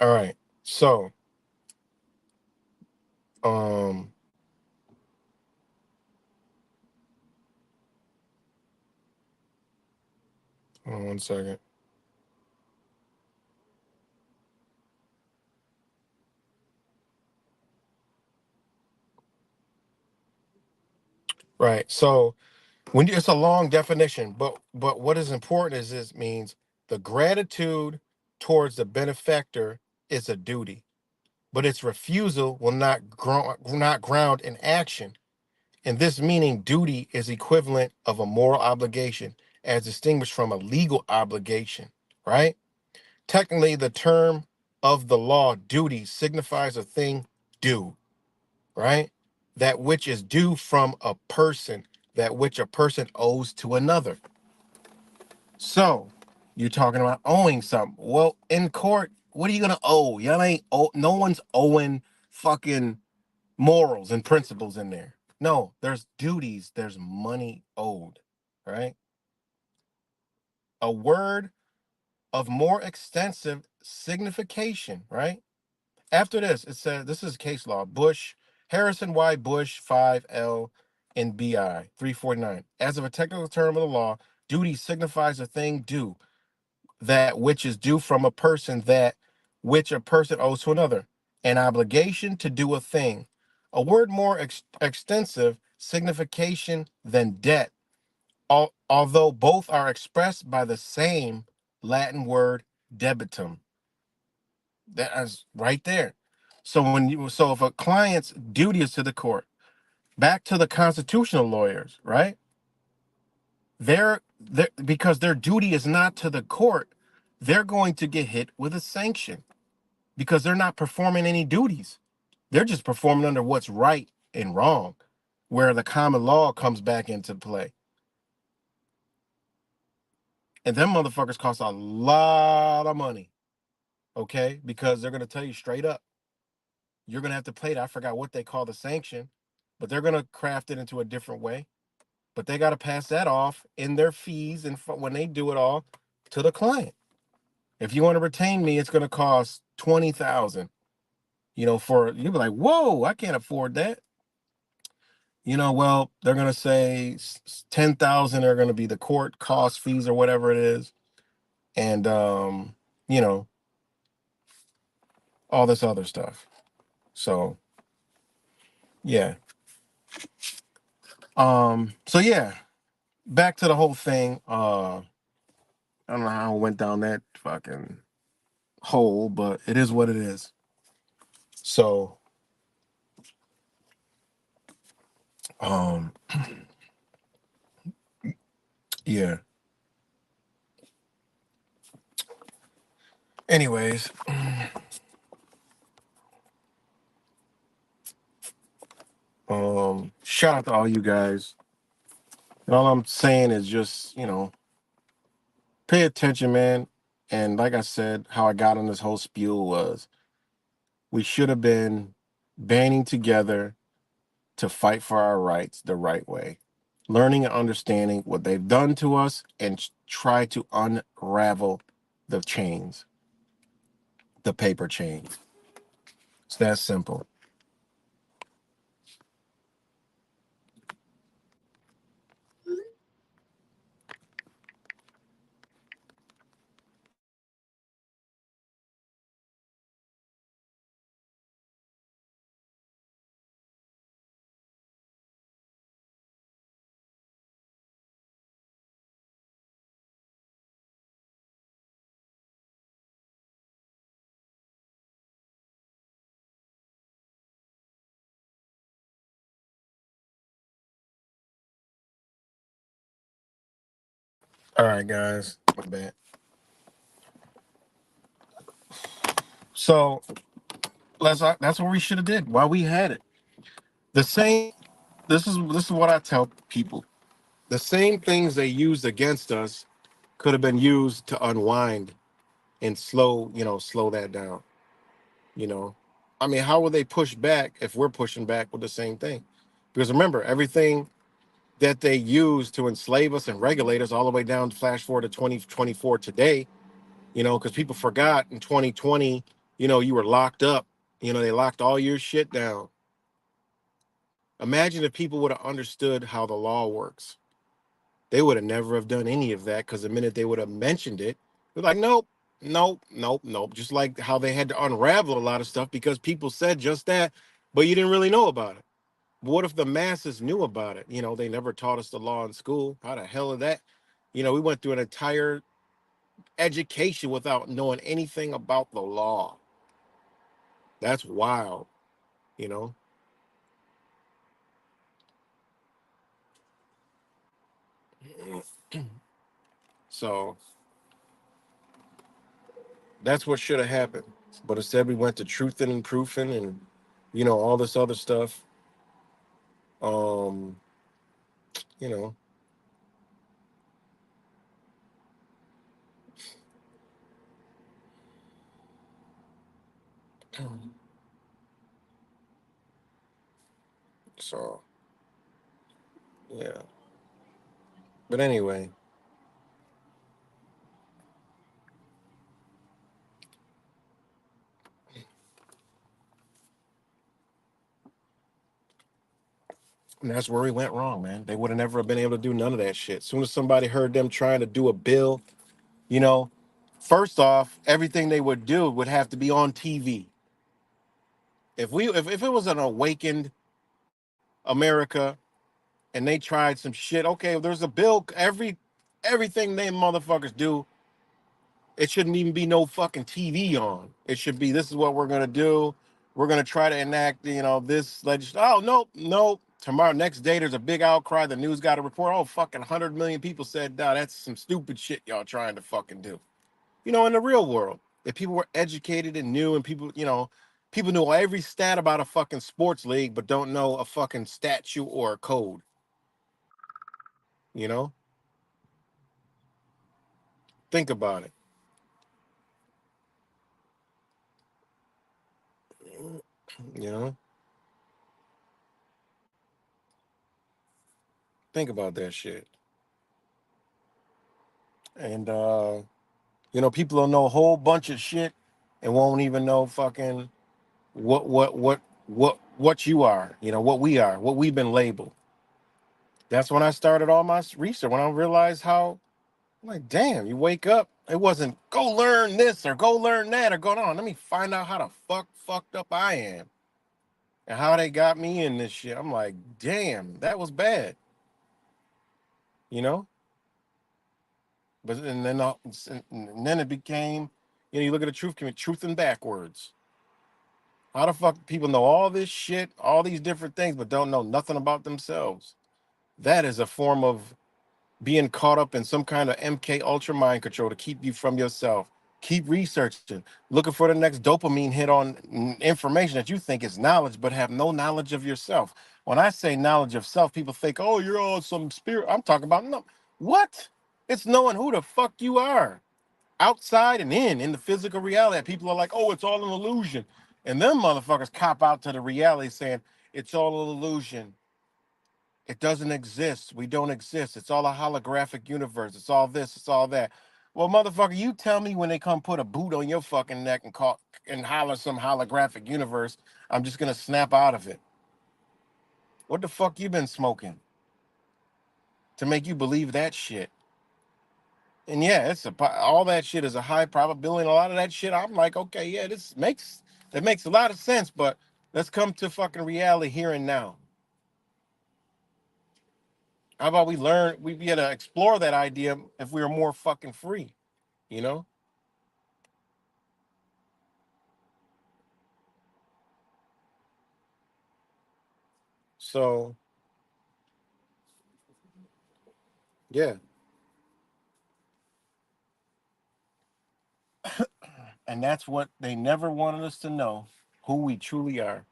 All right. So, um, hold on 1 second. Right. So when it's a long definition, but what is important is this means the gratitude towards the benefactor is a duty, but its refusal will not ground in action. And this meaning duty is equivalent of a moral obligation as distinguished from a legal obligation, right? Technically, the term of the law duty signifies a thing due, right? That which is due from a person, that which a person owes to another. So, you're talking about owing something. Well, in court, what are you gonna owe? Y'all ain't no one's owing fucking morals and principles in there. No, there's duties, there's money owed, right? A word of more extensive signification, right? After this, it says this is case law. Bush, Harrison Y. Bush 5L and BI 349. As of a technical term of the law, duty signifies a thing due, that which is due from a person, that which a person owes to another. An obligation to do a thing. A word more extensive signification than debt, although both are expressed by the same Latin word debitum. That is right there. So if a client's duty is to the court, back to the constitutional lawyers, right? They're because their duty is not to the court, they're going to get hit with a sanction because they're not performing any duties. They're just performing under what's right and wrong, where the common law comes back into play. And them motherfuckers cost a lot of money, okay? Because they're gonna tell you straight up, you're gonna have to pay that. I forgot what they call the sanction, but they're gonna craft it into a different way. But they got to pass that off in their fees and when they do it all to the client. If you want to retain me, it's gonna cost 20,000. You know, for you'll be like, whoa, I can't afford that. You know, well, they're gonna say 10,000 are gonna be the court cost fees or whatever it is. and you know, all this other stuff. So yeah. So yeah, back to the whole thing. I don't know how I went down that fucking hole, but it is what it is. So um yeah. Anyways, shout out to all you guys. And all I'm saying is just, pay attention, man. And like I said, how I got on this whole spiel was we should have been banding together to fight for our rights the right way, learning and understanding what they've done to us and try to unravel the chains, the paper chains. It's that simple. All right, guys. My bad. So that's what we should have did while we had it. The same. This is what I tell people. The same things they used against us could have been used to unwind and slow that down. You know, I mean, how will they push back if we're pushing back with the same thing? Because remember, everything that they use to enslave us and regulate us all the way down to flash forward to 2024 today, because people forgot in 2020, you were locked up. They locked all your shit down. Imagine if people would have understood how the law works. They would have never have done any of that because the minute they would have mentioned it, they're like, nope, nope, nope, nope. Just like how they had to unravel a lot of stuff because people said just that, but you didn't really know about it. But what if the masses knew about it? They never taught us the law in school. How the hell is that? We went through an entire education without knowing anything about the law. That's wild, you know? So that's what should have happened. But instead, we went to truthing and proofing and, all this other stuff. Um, you know, so yeah. But anyway, and that's where we went wrong, man. They would have never been able to do none of that shit. As soon as somebody heard them trying to do a bill, you know, first off, everything they would do would have to be on TV. If it was an awakened America and they tried some shit, okay, there's a bill, everything they motherfuckers do, it shouldn't even be no fucking TV on. It should be, this is what we're gonna do. We're gonna try to enact, this legislation. Oh, nope, nope. Tomorrow, next day, there's a big outcry. The news got a report. Oh, fucking 100 million people said, nah, that's some stupid shit y'all trying to fucking do. In the real world, if people were educated and knew, and people knew every stat about a fucking sports league, but don't know a fucking statute or a code, you know? Think about it. You know? Think about that shit. And people will know a whole bunch of shit and won't even know fucking what you are, what we are, what we've been labeled. That's when I started all my research, when I realized how I'm like, damn, you wake up. It wasn't go learn this or go learn that or go on. Let me find out how the fucked up I am and how they got me in this shit. I'm like, damn, that was bad, you know. But and then it became, you look at the truth and backwards. How the fuck people know all this shit, all these different things, but don't know nothing about themselves? That is a form of being caught up in some kind of MK Ultra mind control to keep you from yourself. Keep researching, looking for the next dopamine hit on information that you think is knowledge, but have no knowledge of yourself. When I say knowledge of self, people think, oh, you're on some spirit. I'm talking about no. What? It's knowing who the fuck you are outside and in the physical reality. People are like, oh, it's all an illusion. And them motherfuckers cop out to the reality saying it's all an illusion. It doesn't exist. We don't exist. It's all a holographic universe. It's all this. It's all that. Well, motherfucker, you tell me when they come put a boot on your fucking neck and call and holler some holographic universe, I'm just gonna snap out of it. What the fuck you been smoking to make you believe that shit? And yeah, all that shit is a high probability. And a lot of that shit, I'm like, okay, yeah, that makes a lot of sense. But let's come to fucking reality here and now. How about we had to explore that idea if we were more fucking free, you know? So yeah, and that's what they never wanted us to know, who we truly are.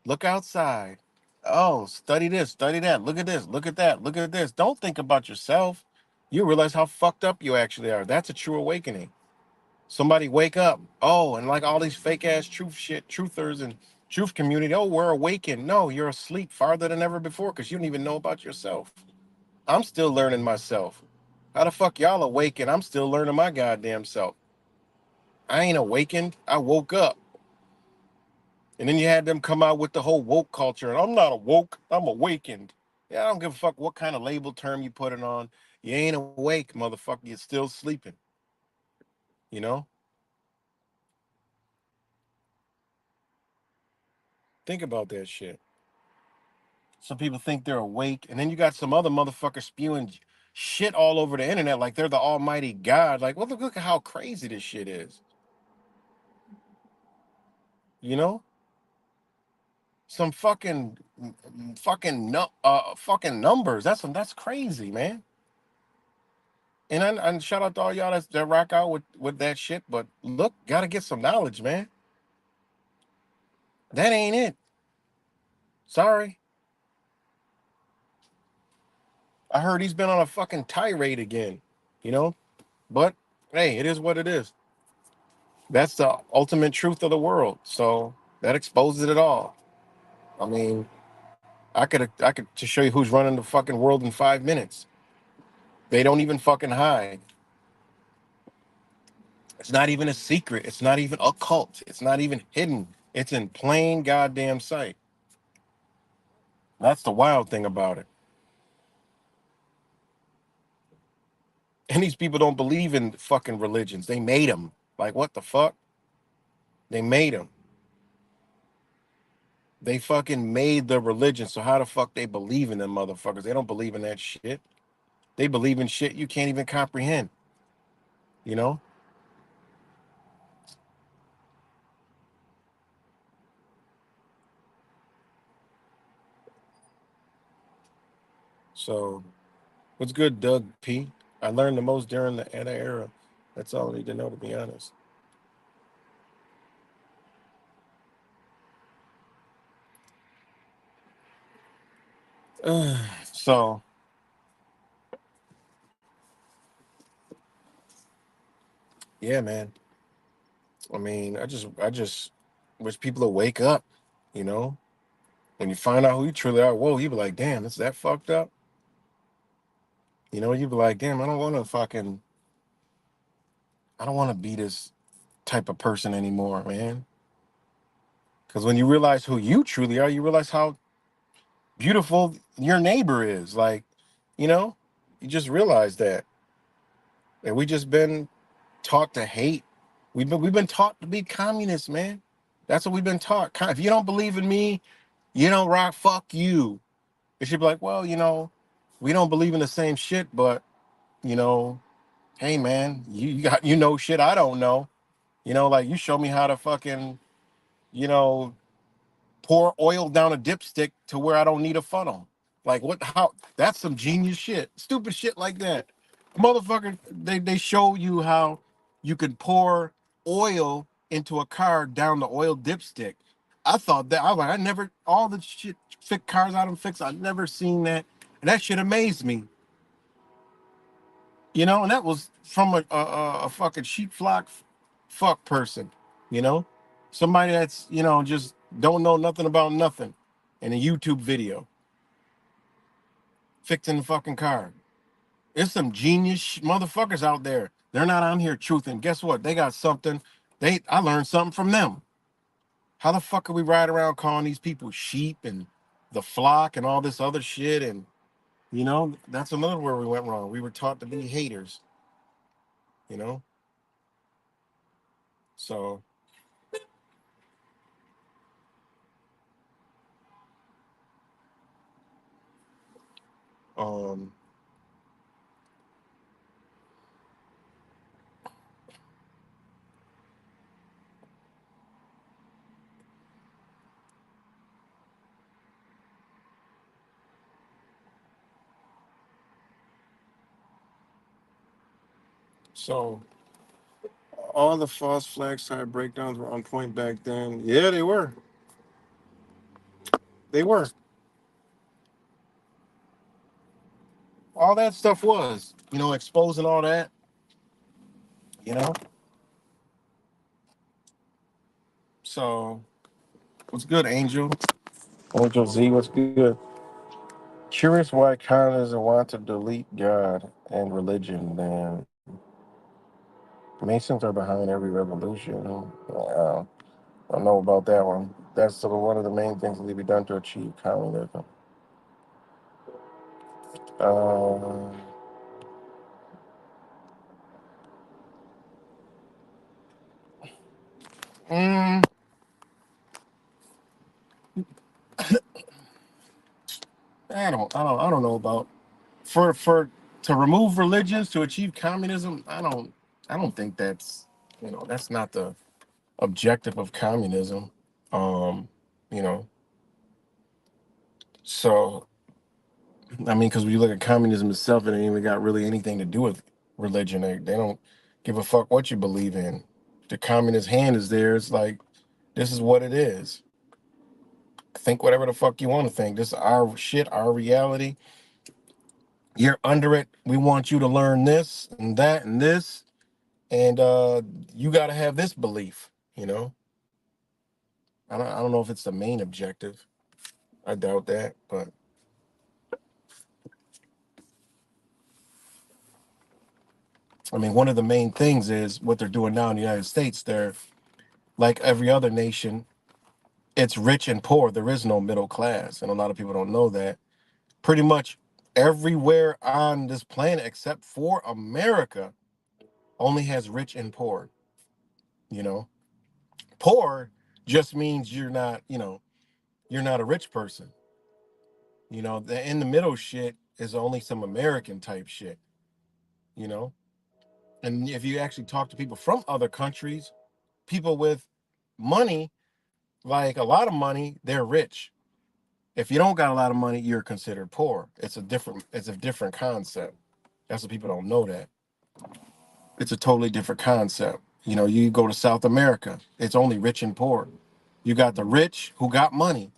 Look outside. Oh, study this, study that. Look at this, look at that, look at this. Don't think about yourself. You realize how fucked up you actually are. That's a true awakening. Somebody wake up. Oh, and like all these fake ass truthers and truth community. Oh, we're awakened. No, you're asleep farther than ever before because you don't even know about yourself. I'm still learning myself. How the fuck y'all awaken? I'm still learning my goddamn self. I ain't awakened. I woke up. And then you had them come out with the whole woke culture. And I'm not awoke. I'm awakened. Yeah, I don't give a fuck what kind of label term you put it on. You ain't awake, motherfucker. You're still sleeping. You know? Think about that shit. Some people think they're awake, and then you got some other motherfucker spewing shit all over the internet like they're the almighty God. Like, well, look at how crazy this shit is. You know? Some fucking numbers. That's crazy, man. And shout out to all y'all that rock out with that shit. But look, gotta get some knowledge, man. That ain't it. Sorry. I heard he's been on a fucking tirade again. You know? But hey, it is what it is. That's the ultimate truth of the world. So that exposes it all. I mean, I could just show you who's running the fucking world in 5 minutes. They don't even fucking hide. It's not even a secret. It's not even occult. It's not even hidden. It's in plain goddamn sight. That's the wild thing about it. And these people don't believe in fucking religions. They made them. Like, what the fuck? They made them. They fucking made the religion. So how the fuck they believe in them motherfuckers? They don't believe in that shit. They believe in shit you can't even comprehend. You know? So what's good, Doug P? I learned the most during the Anna era. That's all I need to know, to be honest. So yeah, man. I mean, I just wish people would wake up, you know? When you find out who you truly are, whoa, you be like, damn, it's that fucked up. You know, you be like, damn, I don't want to be this type of person anymore, man. Because when you realize who you truly are, you realize how beautiful your neighbor is. Like, you know? You just realize that. And we just been taught to hate. We've been taught to be communists, man. That's what we've been taught. If you don't believe in me, you don't rock. Fuck you. It should be like, well, we don't believe in the same shit, but you know, hey, man, you got shit I don't know. Like you show me how to fucking you know pour oil down a dipstick to where I don't need a funnel. Like what? How? That's some genius shit. Stupid shit like that, motherfucker. They show you how you can pour oil into a car down the oil dipstick. I thought that I was like, I never all the shit fit cars I don't fix. I never seen that, and that shit amazed me. And that was from a fucking sheep flock fuck person. You know, somebody that's just don't know nothing about nothing, in a YouTube video fixing the fucking car. There's some genius motherfuckers out there. They're not on here truthing. Guess what? They got something. I learned something from them. How the fuck could we ride around calling these people sheep and the flock and all this other shit? And that's another where we went wrong. We were taught to be haters. You know, so um, so all the false flag side breakdowns were on point back then. Yeah, they were. They were. All that stuff was, exposing all that. You know. So what's good, Angel? Angel Z, what's good? Curious why communists want to delete God and religion. Then Masons are behind every revolution. I don't know about that one. That's one of the main things that be done to achieve communism. Uh, mm, I don't know about for to remove religions to achieve communism. I don't think that's not the objective of communism. Um, you know, so I mean, because when you look at communism itself, it ain't even got really anything to do with religion. They don't give a fuck what you believe in. The communist hand is there. It's like this is what it is. Think whatever the fuck you want to think. This is our shit, our reality. You're under it. We want you to learn this and that and this, and you got to have this belief. I don't know if it's the main objective. I doubt that, but I mean, one of the main things is what they're doing now in the United States. They're like every other nation. It's rich and poor. There is no middle class, and a lot of people don't know that. Pretty much everywhere on this planet, except for America, only has rich and poor. You know, poor just means you're not a rich person. The in the middle shit is only some American type shit. You know, and if you actually talk to people from other countries, people with money, like a lot of money, they're rich. If you don't got a lot of money, you're considered poor. It's a different concept. That's what people don't know that. It's a totally different concept. You go to South America, it's only rich and poor. You got the rich who got money.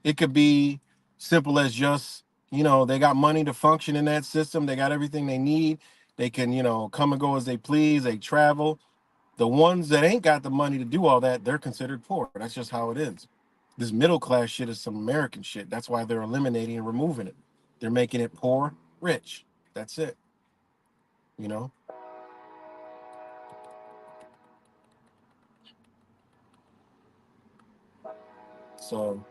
It could be simple as just, they got money to function in that system. They got everything they need. They can, come and go as they please. They travel. The ones that ain't got the money to do all that, they're considered poor. That's just how it is. This middle class shit is some American shit. That's why they're eliminating and removing it. They're making it poor, rich. That's it. You know. So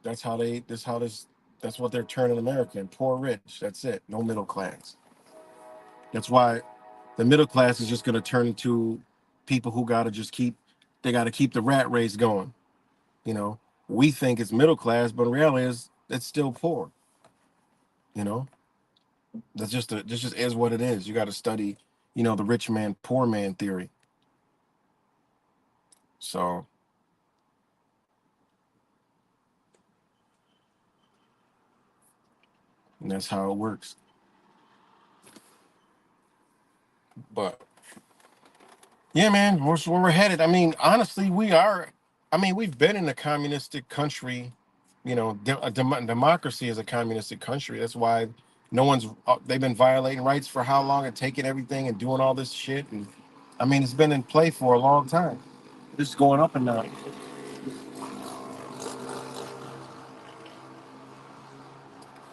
that's how they. This how this. That's what they're turning America in. Poor rich. That's it. No middle class. That's why the middle class is just going to turn into people who got to just keep, they got to keep the rat race going. You know, we think it's middle class, but in reality is it's still poor. You know, this just is what it is. You got to study, the rich man, poor man theory. So and that's how it works. But yeah, man, where we're headed. I mean, honestly, we are. I mean, we've been in a communistic country. Democracy is a communistic country. That's why no one's. They've been violating rights for how long and taking everything and doing all this shit. And I mean, it's been in play for a long time. It's going up and down.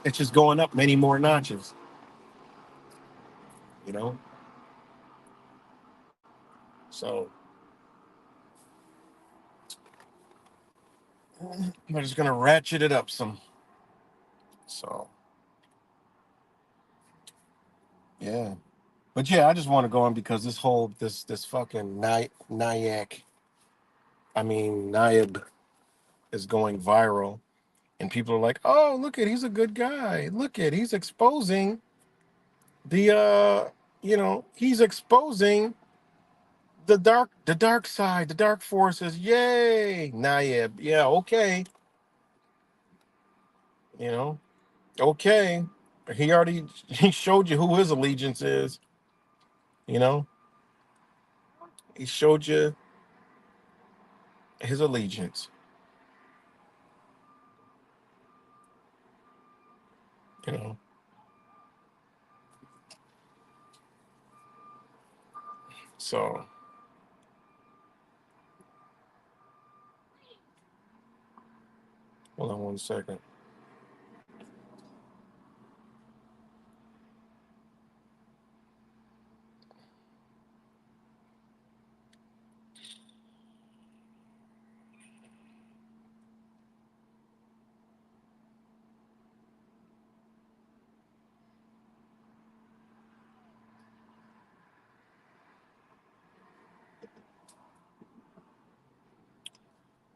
It's just going up many more notches. You know. So we're just gonna ratchet it up some. So yeah. But yeah, I just want to go on because this fucking Nyack, I mean Naib is going viral, and people are like, "Oh, look at he's a good guy. Look at he's exposing the he's exposing the dark side, the dark forces. Yay, Naib. Yeah, okay, you know, okay. He showed you who his allegiance is. You know, he showed you his allegiance. You know, so." Hold on 1 second.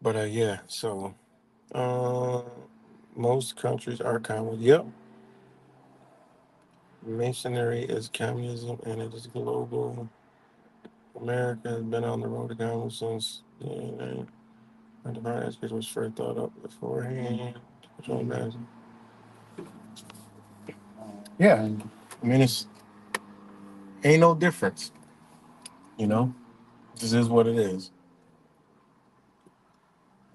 But yeah, so uh, most countries are communist. Yep, masonry is communism, and it is global. America has been on the road to communism since the divine aspect was first thought up beforehand. Yeah, I mean it's ain't no difference. You know, this is what it is.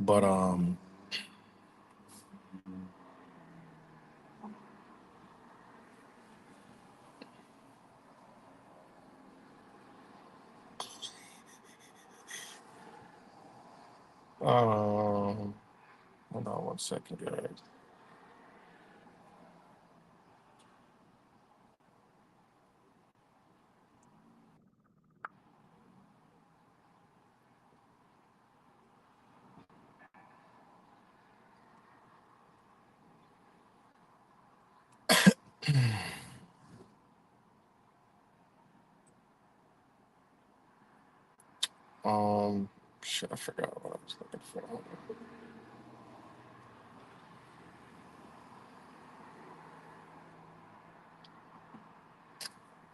But um, hold on 1 second, guys. Shit, I forgot what I was looking for.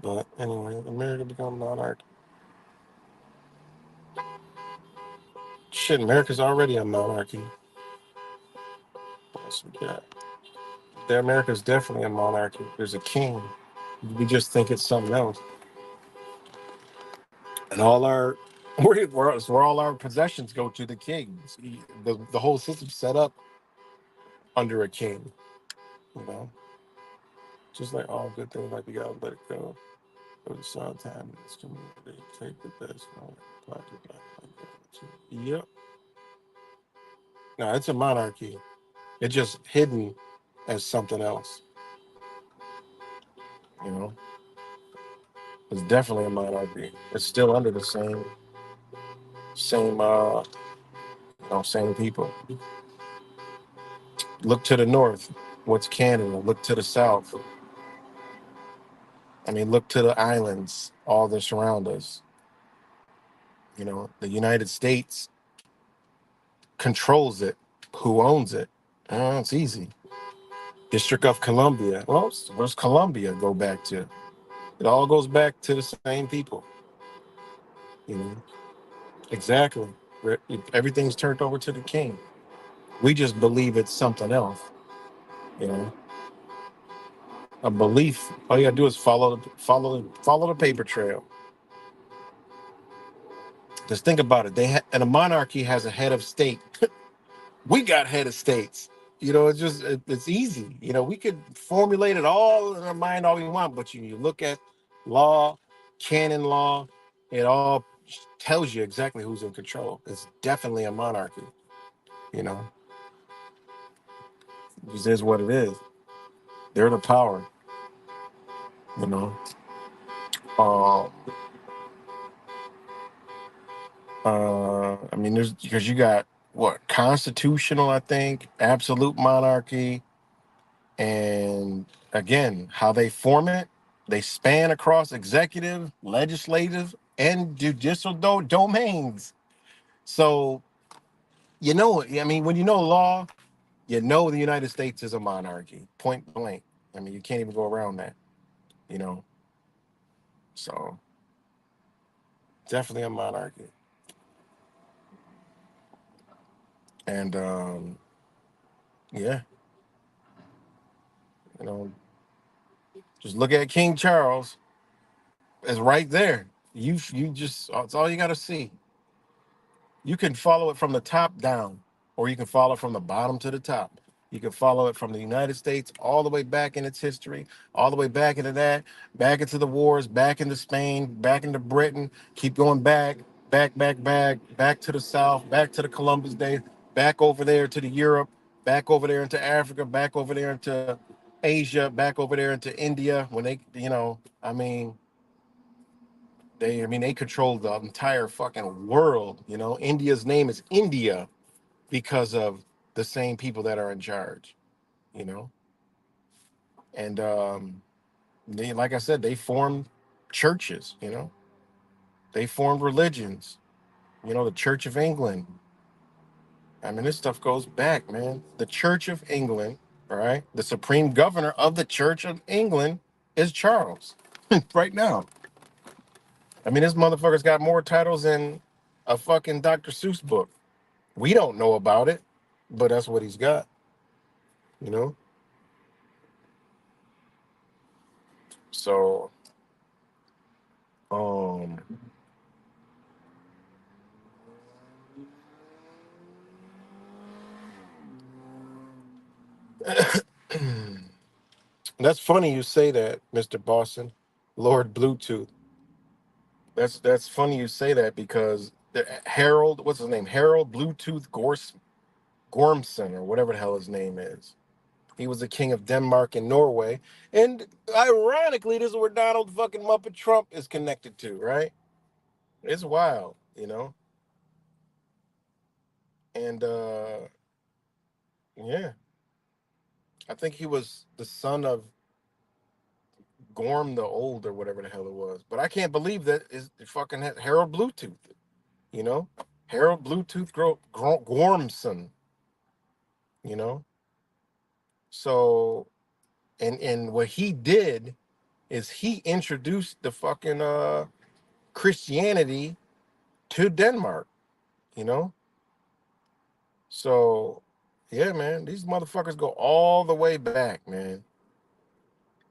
But anyway, America become monarch. Shit, America's already a monarchy. What else we got? The America's definitely a monarchy. There's a king. We just think it's something else. And all our where all our possessions go to the king. The whole system's set up under a king. You know, just like all good things, like we gotta let it go. But it's time in this community. Take the best from it. Yep. No, it's a monarchy. It's just hidden as something else. You know, it's definitely a monarchy. It's still under the same same people. Look to the north. What's Canada? Look to the south. I mean, look to the islands, all that surround us. The United States controls it. Who owns it? It's easy. District of Columbia. Well, where's Columbia go back to? It all goes back to the same people. You know, exactly. Everything's turned over to the king. We just believe it's something else. You know, a belief. All you gotta do is follow the paper trail. Just think about it. And a monarchy has a head of state. We got head of states. It's easy. We could formulate it all in our mind all we want, but you look at law, canon law, it all tells you exactly who's in control. It's definitely a monarchy. You know, it is what it is. They're the power. You know, um, I mean, there's because you got what constitutional, I think, absolute monarchy, and again, how they form it, they span across executive, legislative, and judicial domains. So, I mean, when you know law, the United States is a monarchy, point blank. I mean, you can't even go around that, you know. So, definitely a monarchy. And, yeah, you know, just look at King Charles. It's right there. It's all you got to see. You can follow it from the top down, or you can follow it from the bottom to the top. You can follow it from the United States all the way back in its history, all the way back into that, back into the wars, back into Spain, back into Britain, keep going back to the South, back to the Columbus days, back over there to the Europe, back over there into Africa, back over there into Asia, back over there into India. When I mean, they control the entire fucking world. India's name is India because of the same people that are in charge. You know, and like I said, they formed churches. They formed religions. The Church of England. I mean, this stuff goes back, man. The Church of England. All right, the supreme governor of the Church of England is Charles. Right now. I mean, this motherfucker's got more titles than a fucking Dr. Seuss book. We don't know about it, but that's what he's got. You know. So, um, that's funny you say that, Mister Boston, Lord Bluetooth. That's funny you say that because Harold, what's his name? Harold Bluetooth Gormson or whatever the hell his name is. He was the king of Denmark and Norway, and ironically, this is where Donald fucking Muppet Trump is connected to, right? It's wild. And yeah, I think he was the son of Gorm the Old or whatever the hell it was. But I can't believe that is fucking Harold Bluetooth. You know, Harold Bluetooth Gormson. You know, so and what he did is he introduced the fucking Christianity to Denmark. You know, so yeah, man, these motherfuckers go all the way back, man.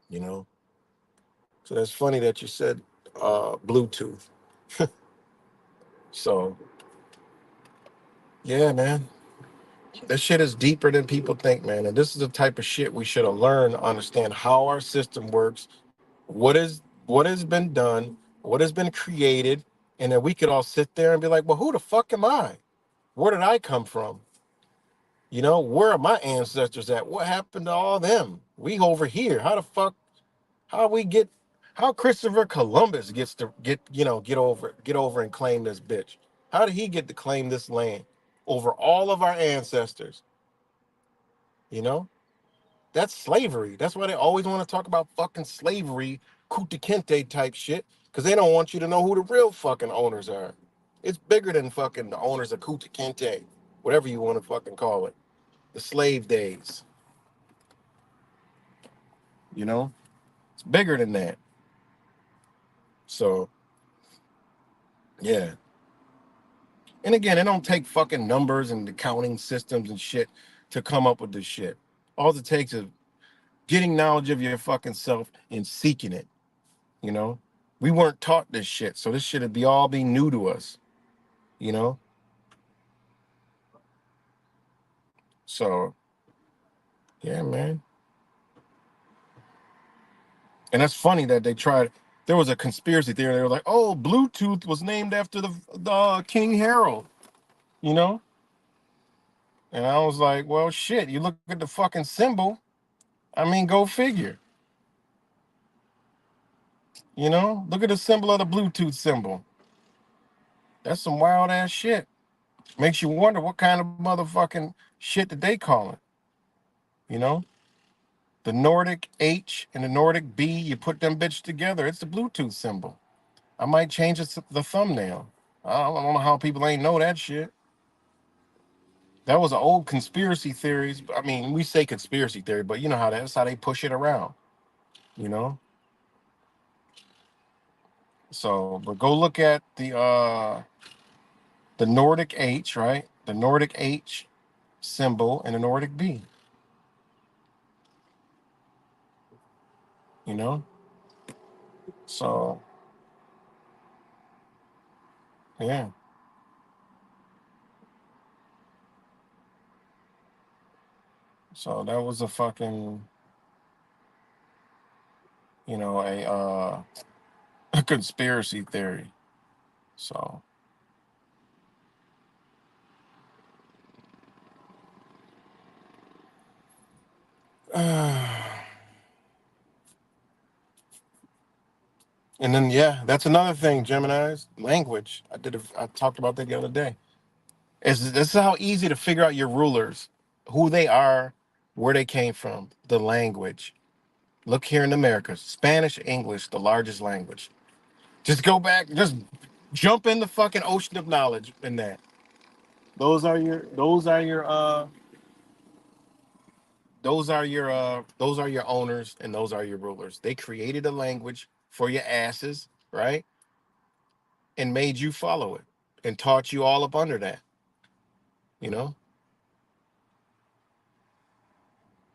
You know, so that's funny that you said Bluetooth. So yeah, man. That shit is deeper than people think, man. And this is the type of shit we should have learned to understand how our system works, what has been done, what has been created, and then we could all sit there and be like, well, who the fuck am I? Where did I come from? Where are my ancestors at? What happened to all them? We over here. How the fuck how we get how Christopher Columbus gets to get over and claim this bitch? How did he get to claim this land over all of our ancestors? You know? That's slavery. That's why they always want to talk about fucking slavery, Kuta Kente type shit, because they don't want you to know who the real fucking owners are. It's bigger than fucking the owners of Kuta Kente, whatever you want to fucking call it. The slave days, you know? It's bigger than that. So, yeah. And again, it don't take fucking numbers and accounting systems and shit to come up with this shit. All it takes is getting knowledge of your fucking self and seeking it, you know? We weren't taught this shit, so this shit would be all be new to us, you know? So, yeah, man. And that's funny that they tried. There was a conspiracy theory. They were like, "Oh, Bluetooth was named after the King Harold," you know. And I was like, "Well, shit. You look at the fucking symbol. I mean, go figure. You know, look at the symbol of the Bluetooth symbol. That's some wild ass shit. Makes you wonder what kind of motherfucking shit did they call it. You know, the Nordic H and the Nordic B. You put them bitches together. It's the Bluetooth symbol. I might change the thumbnail. I don't know how people ain't know that shit. That was an old conspiracy theories. I mean, we say conspiracy theory, but you know that's how they push it around. You know. So, but go look at the Nordic H, right? The Nordic H symbol and the Nordic B. You know. So yeah. So that was a fucking a conspiracy theory. So and then yeah, that's another thing, Gemini's language. I talked about that the other day. This is how easy to figure out your rulers, who they are, where they came from, the language. Look here in America, Spanish, English, the largest language. Just go back, just jump in the fucking ocean of knowledge in that. Those are your owners and those are your rulers. They created a language for your asses, right? And made you follow it and taught you all up under that, you know?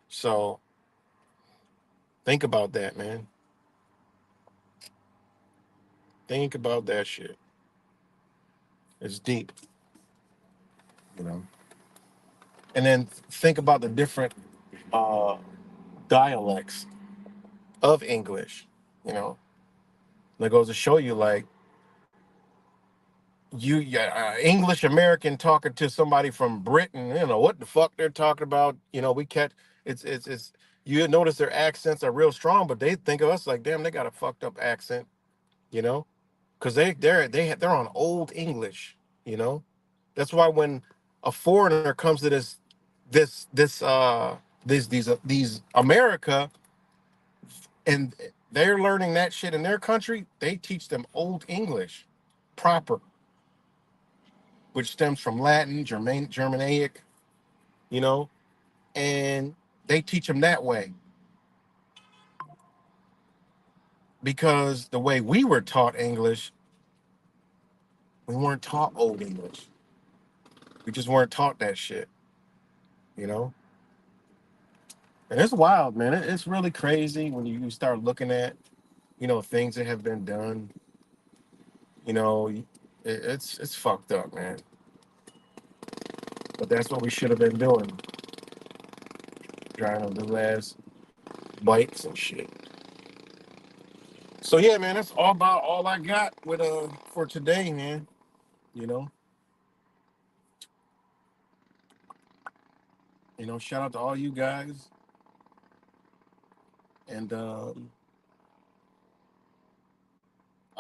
So think about that, man. Think about that shit. It's deep, you know. And then think about the different uh, dialects of English. You know, that goes to show you, like English American talking to somebody from Britain. You know what the fuck they're talking about. You know, we catch it's. You notice their accents are real strong, but they think of us like, damn, they got a fucked up accent. You know, because they're on old English. You know, that's why when a foreigner comes to this this these America and they're learning that shit in their country, they teach them old English proper, which stems from Latin, Germanic, you know, and they teach them that way because the way we were taught English, we weren't taught old English. We just weren't taught that shit, you know. And it's wild, man. It's really crazy when you start looking at, things that have been done. You know, it's fucked up, man. But that's what we should have been doing, trying to do ass bites and shit. So yeah, man, that's all I got with for today, man. You know, shout out to all you guys, and I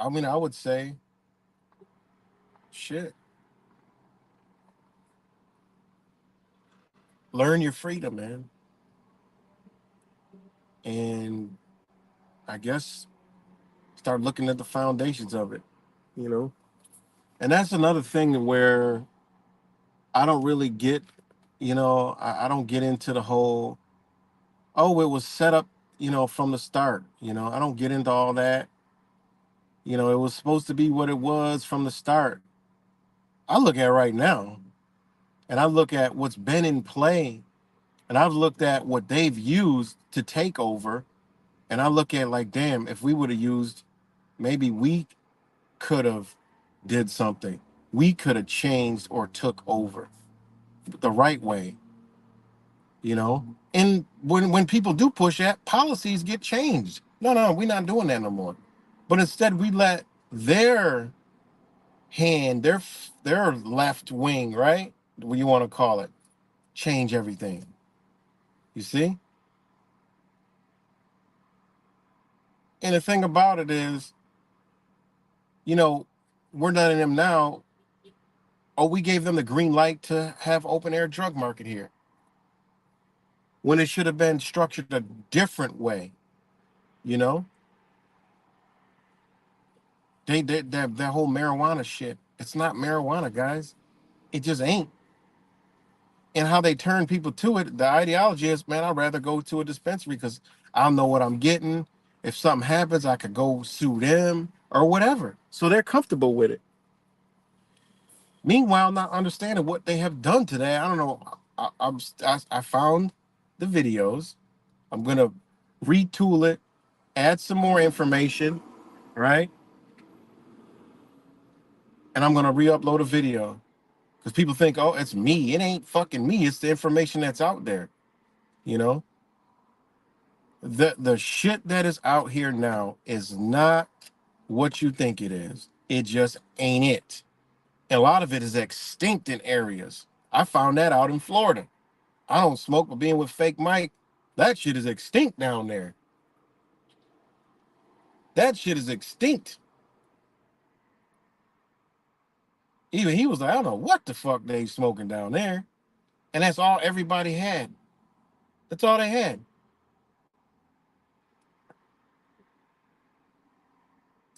mean, I would say, shit, learn your freedom, man. and I guess start looking at the foundations of it, you know. And that's another thing where I don't really get, I don't get into the whole, oh, it was set up, from the start. I don't get into all that. It was supposed to be what it was from the start. I look at right now, and I look at what's been in play, and I've looked at what they've used to take over, and I look at like, damn, if we would have used, maybe we could have did something. We could have changed or took over the right way, And when people do push that, policies get changed. No, no, we're not doing that no more. But instead, we let their hand, their left wing, right? What you want to call it, change everything. You see? And the thing about it is, you know, we're letting them now. Oh, we gave them the green light to have open air drug market here when it should have been structured a different way. You know, that whole marijuana shit. It's not marijuana, guys. It just ain't. And how they turn people to it, the ideology is, man, I'd rather go to a dispensary because I'll know what I'm getting. If something happens, I could go sue them or whatever. So they're comfortable with it. Meanwhile, not understanding what they have done to that. I don't know. I found the videos. I'm gonna retool it, add some more information, right? And I'm gonna re-upload a video because people think, oh, it's me. It ain't fucking me. It's the information that's out there. You know, the shit that is out here now is not what you think it is. It just ain't it. And a lot of it is extinct in areas. I found that out in Florida. I don't smoke, but being with Fake Mike, that shit is extinct down there. That shit is extinct. Even he was like, I don't know what the fuck they smoking down there. And that's all everybody had. That's all they had.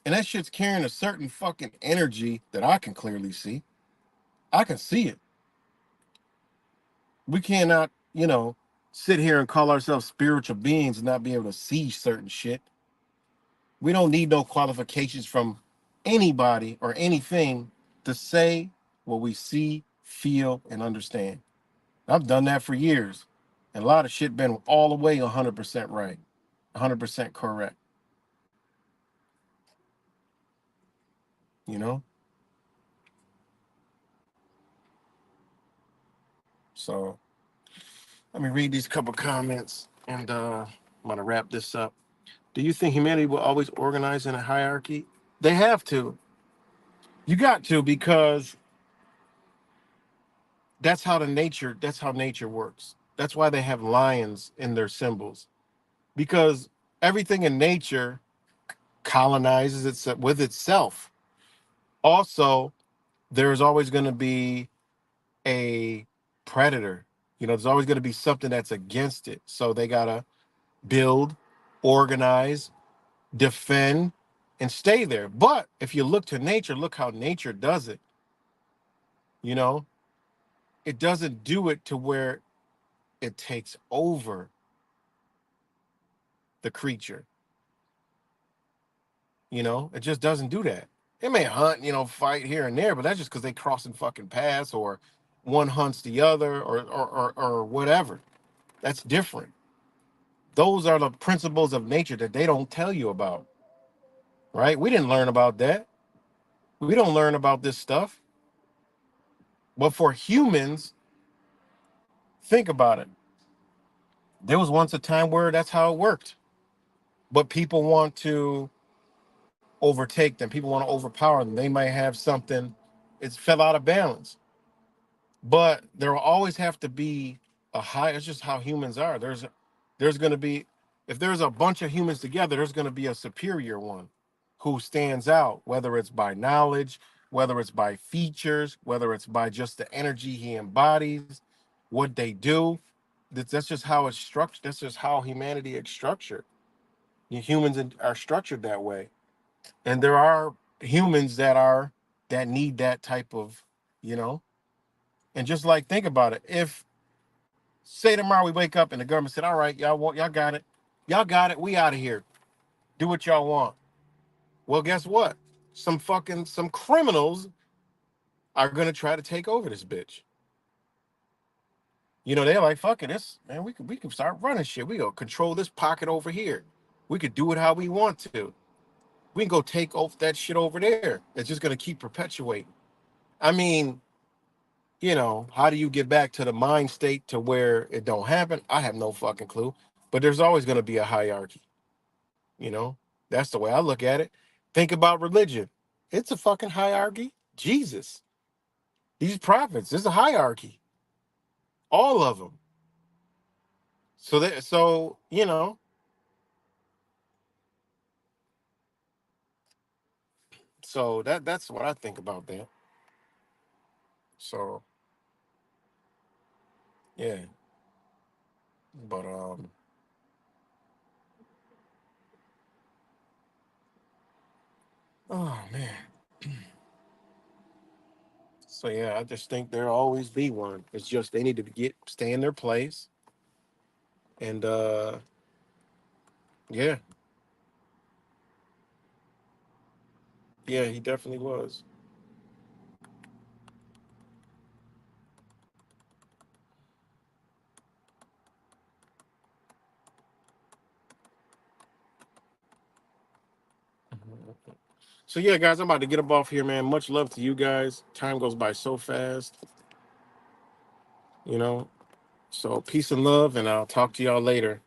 And that shit's carrying a certain fucking energy that I can clearly see. I can see it. We cannot, sit here and call ourselves spiritual beings and not be able to see certain shit. We don't need no qualifications from anybody or anything to say what we see, feel, and understand. I've done that for years. And a lot of shit been all the way 100% right, 100% correct, you know? So let me read these couple comments and I'm going to wrap this up. Do you think humanity will always organize in a hierarchy? They have to. You got to, because that's how nature works. That's why they have lions in their symbols, because everything in nature colonizes itself with itself. Also, there's always going to be a predator. There's always going to be something that's against it. So they got to build, organize, defend, and stay there. But if you look to nature, look how nature does it. You know, it doesn't do it to where it takes over the creature. It just doesn't do that. It may hunt, fight here and there, but that's just because they crossing fucking paths, or one hunts the other, or whatever. That's different. Those are the principles of nature that they don't tell you about, right? We didn't learn about that. We don't learn about this stuff. But for humans, think about it. There was once a time where that's how it worked. But people want to overtake them. People want to overpower them. They might have something. It's fell out of balance. But there will always have to be a high. It's just how humans are. There's going to be, if there's a bunch of humans together, there's going to be a superior one who stands out, whether it's by knowledge, whether it's by features, whether it's by just the energy he embodies, what they do. That's just how it's structured. That's just how humanity is structured. Humans are structured that way, and there are humans that need that type of, you know. And just like think about it, if say tomorrow we wake up and the government said, "All right, y'all got it, we out of here, do what y'all want." Well, guess what? Some criminals are gonna try to take over this bitch. They're like, fuck it, this man, we can start running shit. We gonna control this pocket over here. We could do it how we want to. We can go take over that shit over there. It's just gonna keep perpetuating. I mean, how do you get back to the mind state to where it don't happen? I have no fucking clue. But there's always gonna be a hierarchy. You know, that's the way I look at it. Think about religion. It's a fucking hierarchy. Jesus, these prophets, there's a hierarchy. All of them. So that's what I think about that. So yeah, but oh man. So yeah, I just think there'll always be one. It's just they need to stay in their place, and yeah, yeah, he definitely was. So yeah, guys, I'm about to get up off here, man. Much love to you guys. Time goes by so fast, you know. So peace and love, and I'll talk to y'all later.